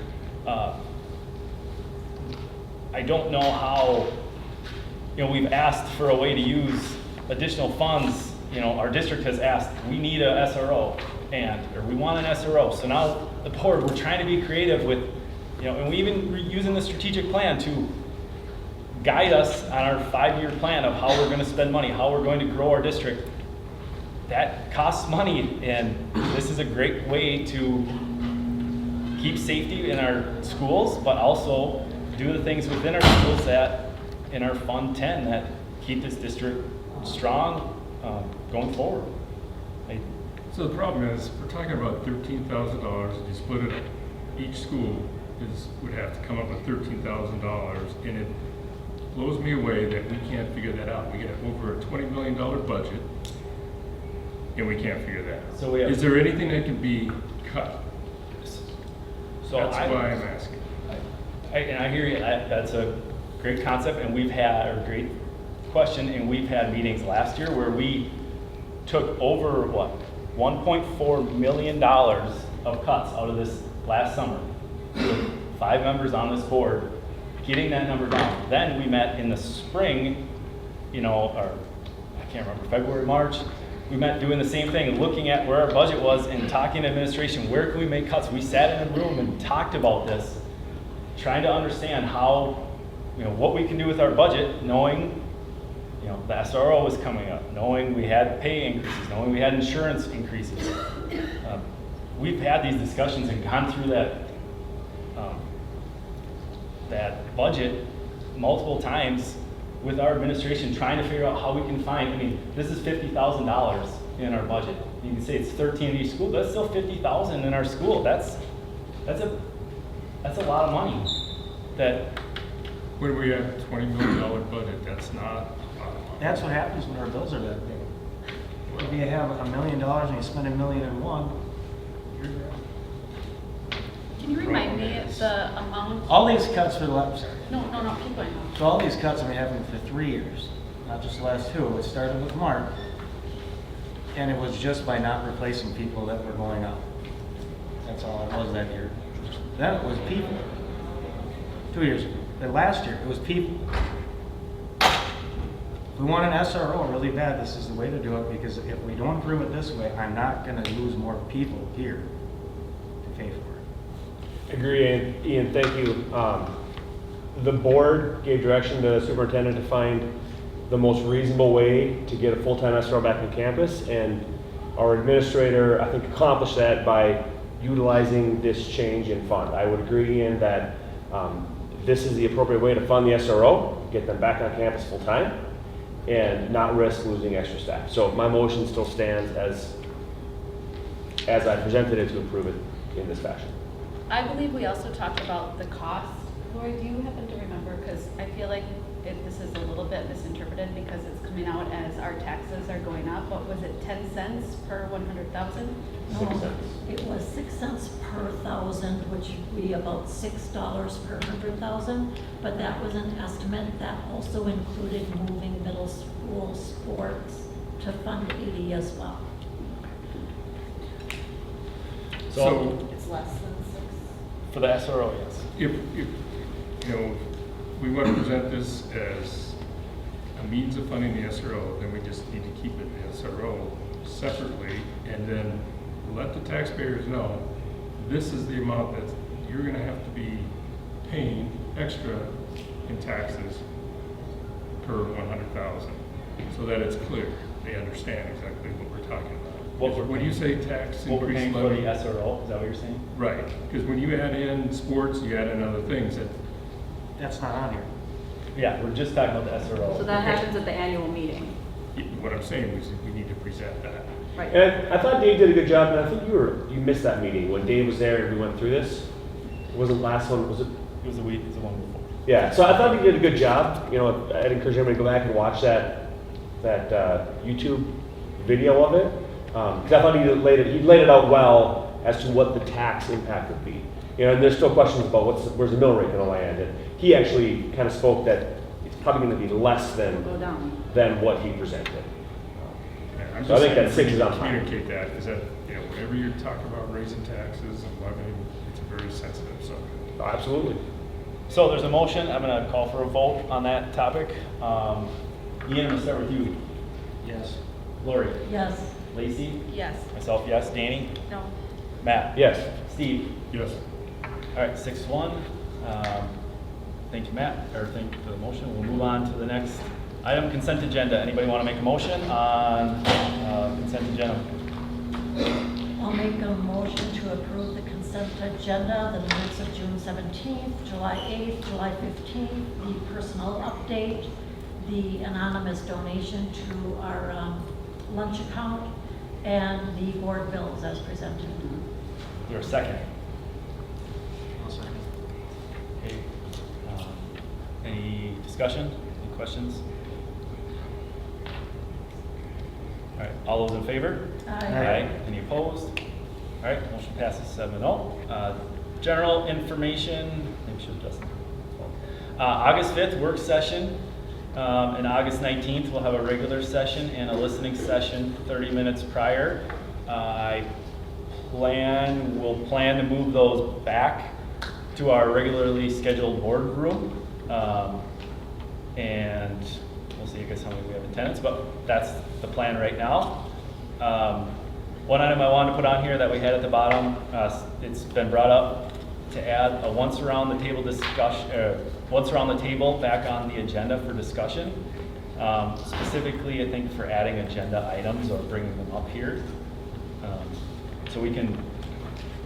Speaker 1: I don't know how, we've asked for a way to use additional funds. Our district has asked, we need a SRO, or we want an SRO. So now the board, we're trying to be creative with, and we even using the strategic plan to guide us on our 5-year plan of how we're going to spend money, how we're going to grow our district. That costs money, and this is a great way to keep safety in our schools, but also do the things within our schools that, in our Fund 10, that keep this district strong going forward.
Speaker 11: So the problem is, we're talking about $13,000, and you split it up. Each school would have to come up with $13,000, and it blows me away that we can't figure that out. We get over a $20 million budget, and we can't figure that out.
Speaker 1: So
Speaker 11: is there anything that can be cut?
Speaker 1: So
Speaker 11: that's why I'm asking.
Speaker 1: And I hear you. That's a great concept, and we've had a great question, and we've had meetings last year where we took over $1.4 million of cuts out of this last summer. With 5 members on this board, getting that number down. Then we met in the spring, or I can't remember, February, March. We met doing the same thing, looking at where our budget was and talking to administration, where can we make cuts? We sat in a room and talked about this, trying to understand how, what we can do with our budget, knowing, the SRO was coming up, knowing we had pay increases, knowing we had insurance increases. We've had these discussions and gone through that budget multiple times with our administration, trying to figure out how we can find, this is $50,000 in our budget. You can say it's 13 at each school, but that's still $50,000 in our school. That's a lot of money.
Speaker 11: When we have a $20 million budget, that's not a lot of money.
Speaker 13: That's what happens when our bills are that big. If you have $1 million and you spend $1.1 million, you're there.
Speaker 5: Can you remind me of the amount?
Speaker 13: All these cuts for the last,
Speaker 5: No, keep going.
Speaker 13: so all these cuts have been happening for 3 years, not just the last 2. It started with Mark, and it was just by not replacing people that were going out. That's all it was that year. Then it was people. 2 years ago. Then last year, it was people. If we want an SRO really bad, this is the way to do it, because if we don't improve it this way, I'm not going to lose more people here to pay for it.
Speaker 2: Agree, Ian, thank you. The board gave direction to the superintendent to find the most reasonable way to get a full-time SRO back on campus, and our administrator, I think, accomplished that by utilizing this change in fund. I would agree in that this is the appropriate way to fund the SRO, get them back on campus full-time, and not risk losing extra staff. So my motion still stands as I presented it, to approve it in this fashion.
Speaker 5: I believe we also talked about the cost. Lori, do you happen to remember? Because I feel like this is a little bit misinterpreted because it's coming out as our taxes are going up. What was it, 10 cents per 100,000?
Speaker 7: No, it was 6 cents per thousand, which would be about $6 per 100,000. But that was an estimate that also included moving middle school sports to Fund 80 as well.
Speaker 11: So
Speaker 12: It's less than 6.
Speaker 2: For the SRO, yes.
Speaker 11: if, we want to present this as a means of funding the SRO, then we just need to keep it the SRO separately, and then let the taxpayers know this is the amount that you're going to have to be paying extra in taxes per 100,000, so that it's clear. They understand exactly what we're talking about. When you say tax
Speaker 1: What we're
Speaker 11: increase
Speaker 1: paying for
Speaker 11: levy,
Speaker 1: the SRO, is that what you're saying?
Speaker 11: right? Because when you add in sports, you add in other things that.
Speaker 13: That's not on here.
Speaker 1: Yeah, we're just talking about the SRO.
Speaker 15: So that happens at the annual meeting.
Speaker 11: What I'm saying is we need to present that.
Speaker 15: Right.
Speaker 2: And I thought Dave did a good job, and I think you missed that meeting when Dave was there and we went through this. It wasn't last one, was it?
Speaker 1: It was the week, the one before.
Speaker 2: Yeah, so I thought he did a good job. I'd encourage everybody to go back and watch that YouTube video of it. Because I thought he laid it out well as to what the tax impact would be. And there's still questions about where's the mill rate going to land. And he actually kind of spoke that it's probably going to be less than what he presented.
Speaker 11: I'm
Speaker 2: So I think
Speaker 11: saying
Speaker 2: that 6 is on time.
Speaker 11: communicate that, is that, whenever you're talking about raising taxes and levying, it's a very sensitive subject.
Speaker 2: Oh, absolutely.
Speaker 1: So there's a motion. I'm going to call for a vote on that topic. Ian, I'm going to start with you.
Speaker 13: Yes.
Speaker 1: Lori?
Speaker 7: Yes.
Speaker 1: Lacey?
Speaker 5: Yes.
Speaker 1: Myself, yes. Danny?
Speaker 5: No.
Speaker 1: Matt?
Speaker 2: Yes.
Speaker 1: Steve?
Speaker 11: Yes.
Speaker 1: All right, 6-1. Thank you, Matt, or thank you for the motion. We'll move on to the next item, consent agenda. Anybody want to make a motion on consent agenda?
Speaker 7: I'll make a motion to approve the consent agenda, the minutes of June 17th, July 8th, July 15th, the personnel update, the anonymous donation to our lunch account, and the board bills as presented.
Speaker 1: Is there a second?
Speaker 13: I'll second.
Speaker 1: Okay. Any discussion? Any questions? All right, all those in favor?
Speaker 7: Aye.
Speaker 1: Any opposed? All right, motion passes 7-0. General information, make sure Justin. August 5th, work session. And August 19th, we'll have a regular session and a listening session 30 minutes prior. We'll plan to move those back to our regularly scheduled boardroom. And we'll see, I guess, how many we have in attendance, but that's the plan right now. One item I wanted to put on here that we had at the bottom, it's been brought up to add a once around the table discussion, once around the table back on the agenda for discussion. Specifically, I think for adding agenda items or bringing them up here. So we can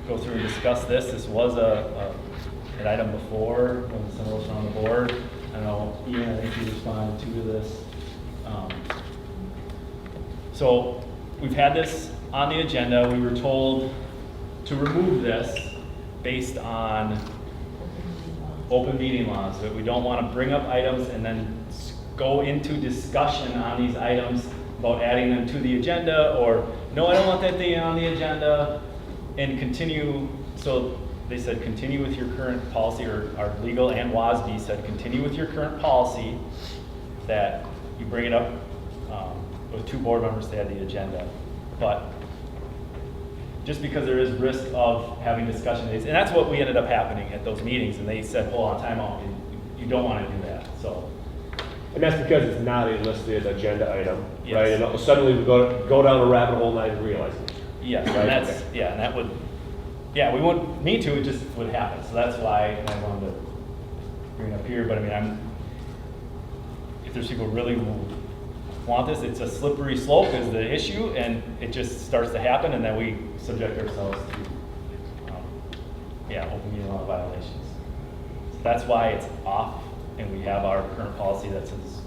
Speaker 1: go through and discuss this. This was an item before when some of us were on the board. I know Ian, I think you responded to this. So we've had this on the agenda. We were told to remove this based on open meeting laws, that we don't want to bring up items and then go into discussion on these items about adding them to the agenda, or no, I don't want that thing on the agenda, and continue. So they said continue with your current policy, or our legal and WASB said continue with your current policy that you bring it up with 2 board members to add the agenda. But just because there is risk of having discussion days, and that's what we ended up happening at those meetings, and they said, hold on, time out, you don't want to do that. So,
Speaker 2: And that's because it's not a listed agenda item,
Speaker 1: Yes.
Speaker 2: right? And suddenly we go down a rabbit hole and not even realize it.
Speaker 1: yes,
Speaker 2: Right,
Speaker 1: and that's,
Speaker 2: okay.
Speaker 1: yeah, and that would, yeah, we wouldn't need to, it just would happen. So that's why I wanted to bring it up here, but I mean, if there's people who really want this, it's a slippery slope is the issue, and it just starts to happen, and then we subject ourselves to, open meeting law violations. So that's why it's off, and we have our current policy that says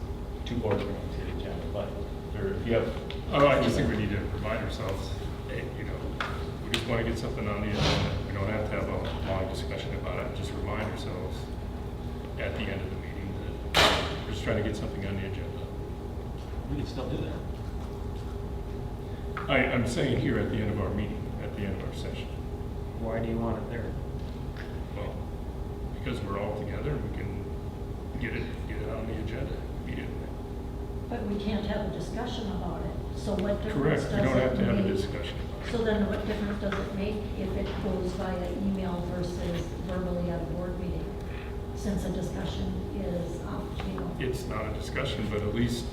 Speaker 1: 2 boards are going to the agenda. But if you have,
Speaker 11: I just think we need to remind ourselves, hey, we just want to get something on the agenda. We don't have to have a long discussion about it. Just remind ourselves at the end of the meeting that we're just trying to get something on the agenda.
Speaker 13: We can still do that.
Speaker 11: I'm saying here at the end of our meeting, at the end of our session.
Speaker 13: Why do you want it there?
Speaker 11: Well, because we're all together, we can get it on the agenda immediately.
Speaker 7: But we can't have a discussion about it. So what difference
Speaker 11: Correct,
Speaker 7: does
Speaker 11: we don't have to
Speaker 7: it
Speaker 11: have a
Speaker 7: make?
Speaker 11: discussion.
Speaker 7: So then what difference does it make if it goes via email versus verbally at a board meeting? Since a discussion is,
Speaker 11: It's not a discussion, but at least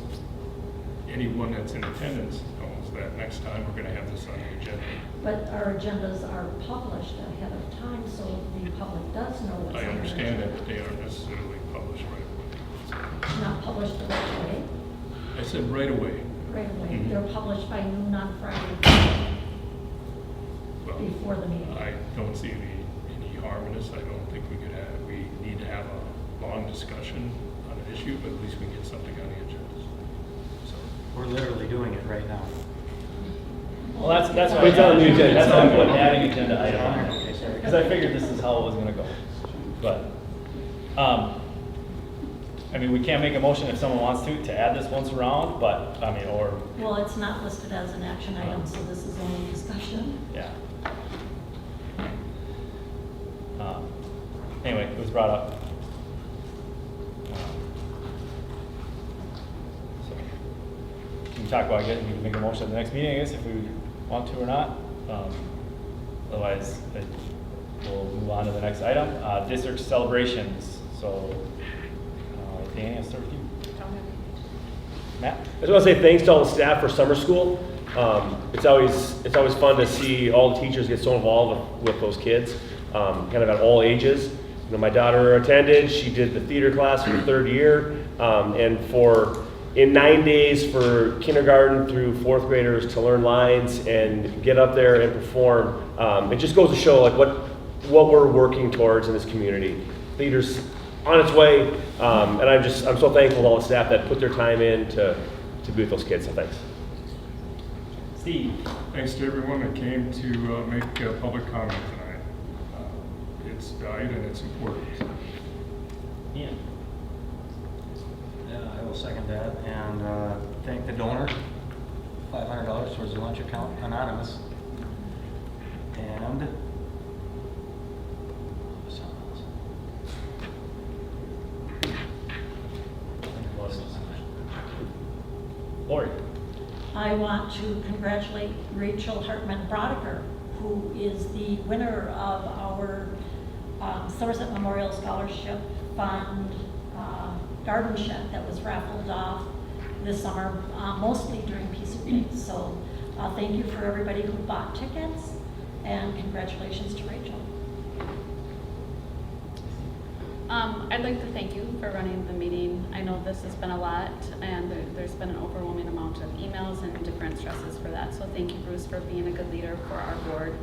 Speaker 11: anyone that's in attendance knows that next time we're going to have this on the agenda.
Speaker 7: But our agendas are published ahead of time, so the public does know what's on
Speaker 11: I
Speaker 7: the
Speaker 11: understand
Speaker 7: agenda.
Speaker 11: that, but they aren't necessarily published right away.
Speaker 7: Not published the right way,
Speaker 11: I said right away.
Speaker 7: right away.
Speaker 11: Mhm.
Speaker 7: They're published by noon on Friday
Speaker 11: Well,
Speaker 7: before the meeting.
Speaker 11: I don't see any harm in this. I don't think we need to have a long discussion on an issue, but at least we get something on the agenda. So,
Speaker 13: We're literally doing it right now.
Speaker 1: well, that's why
Speaker 2: It's on the agenda.
Speaker 1: That's why I'm putting adding agenda item on
Speaker 13: Okay,
Speaker 1: there,
Speaker 13: sorry.
Speaker 1: because I figured this is how it was going to go. But, we can't make a motion if someone wants to add this once around, but, or,
Speaker 7: Well, it's not listed as an action item, so this is only discussion.
Speaker 1: yeah. Anyway, it was brought up. So, we can talk about it, we can make a motion at the next meeting, I guess, if we want to or not. Otherwise, we'll move on to the next item. District celebrations. So, Danny, I'll start with you. Matt?
Speaker 2: I just want to say thanks to all the staff for summer school. It's always fun to see all the teachers get so involved with those kids, kind of at all ages. My daughter attended. She did the theater class for the 3rd year, and in 9 days for kindergarten through 4th graders to learn lines and get up there and perform. It just goes to show like what we're working towards in this community. Theater's on its way, and I'm so thankful to all the staff that put their time in to be with those kids. So thanks.
Speaker 1: Steve?
Speaker 11: thanks to everyone that came to make public comment tonight. It's valued and it's important.
Speaker 1: Ian?
Speaker 13: Yeah, I will second that, and thank the donor, $500 towards the lunch account, anonymous. And
Speaker 1: Lori?
Speaker 7: I want to congratulate Rachel Hartman-Brodiger, who is the winner of our Somerset Memorial Scholarship Fund garden shed that was raffled off this summer, mostly during Peace Week. So thank you for everybody who bought tickets, and congratulations to Rachel.
Speaker 5: I'd like to thank you for running the meeting. I know this has been a lot, and there's been an overwhelming amount of emails and different stresses for that. So thank you, Bruce, for being a good leader for our board.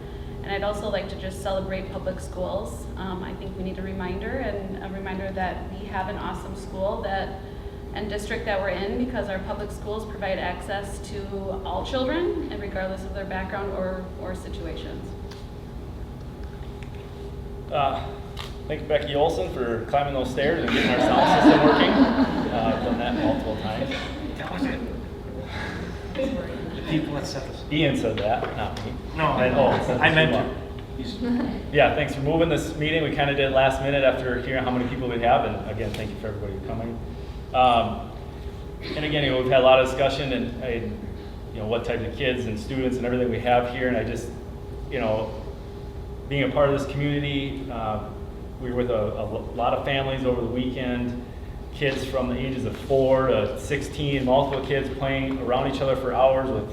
Speaker 5: And I'd also like to just celebrate public schools. I think we need a reminder that we have an awesome school and district that we're in, because our public schools provide access to all children, and regardless of their background or situations.
Speaker 1: Thanks Becky Olson for climbing those stairs and getting our sound system working. I've done that multiple times.
Speaker 13: that was it. The people that set this.
Speaker 1: Ian said that, not me.
Speaker 13: No, I meant to.
Speaker 1: Yeah, thanks for moving this meeting. We kind of did last minute after hearing how many people we have, and again, thank you for everybody coming. And again, we've had a lot of discussion and what types of kids and students and everything we have here, and I just, being a part of this community, we were with a lot of families over the weekend, kids from the ages of 4 to 16, multiple kids playing around each other for hours with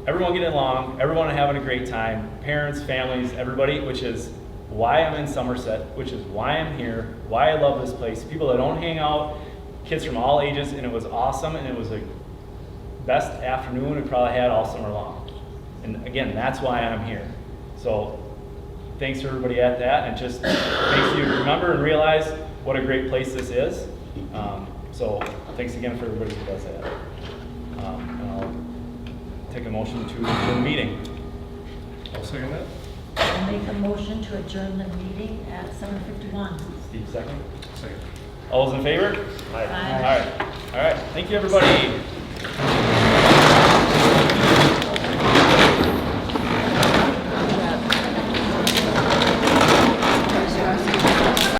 Speaker 1: everyone getting along, everyone having a great time, parents, families, everybody, which is why I'm in Somerset, which is why I'm here, why I love this place. People that don't hang out kids from all ages, and it was awesome, and it was the best afternoon we probably had all summer long. And again, that's why I'm here. So thanks to everybody at that, and it just makes you remember and realize what a great place this is. So thanks again for everybody who does that. And I'll take a motion to adjourn the meeting.
Speaker 11: I'll second that.
Speaker 7: I'll make a motion to adjourn the meeting at 7:51.
Speaker 1: Steve, second.
Speaker 11: Second.
Speaker 1: All those in favor?
Speaker 7: Aye.
Speaker 1: All right. All right. Thank you, everybody.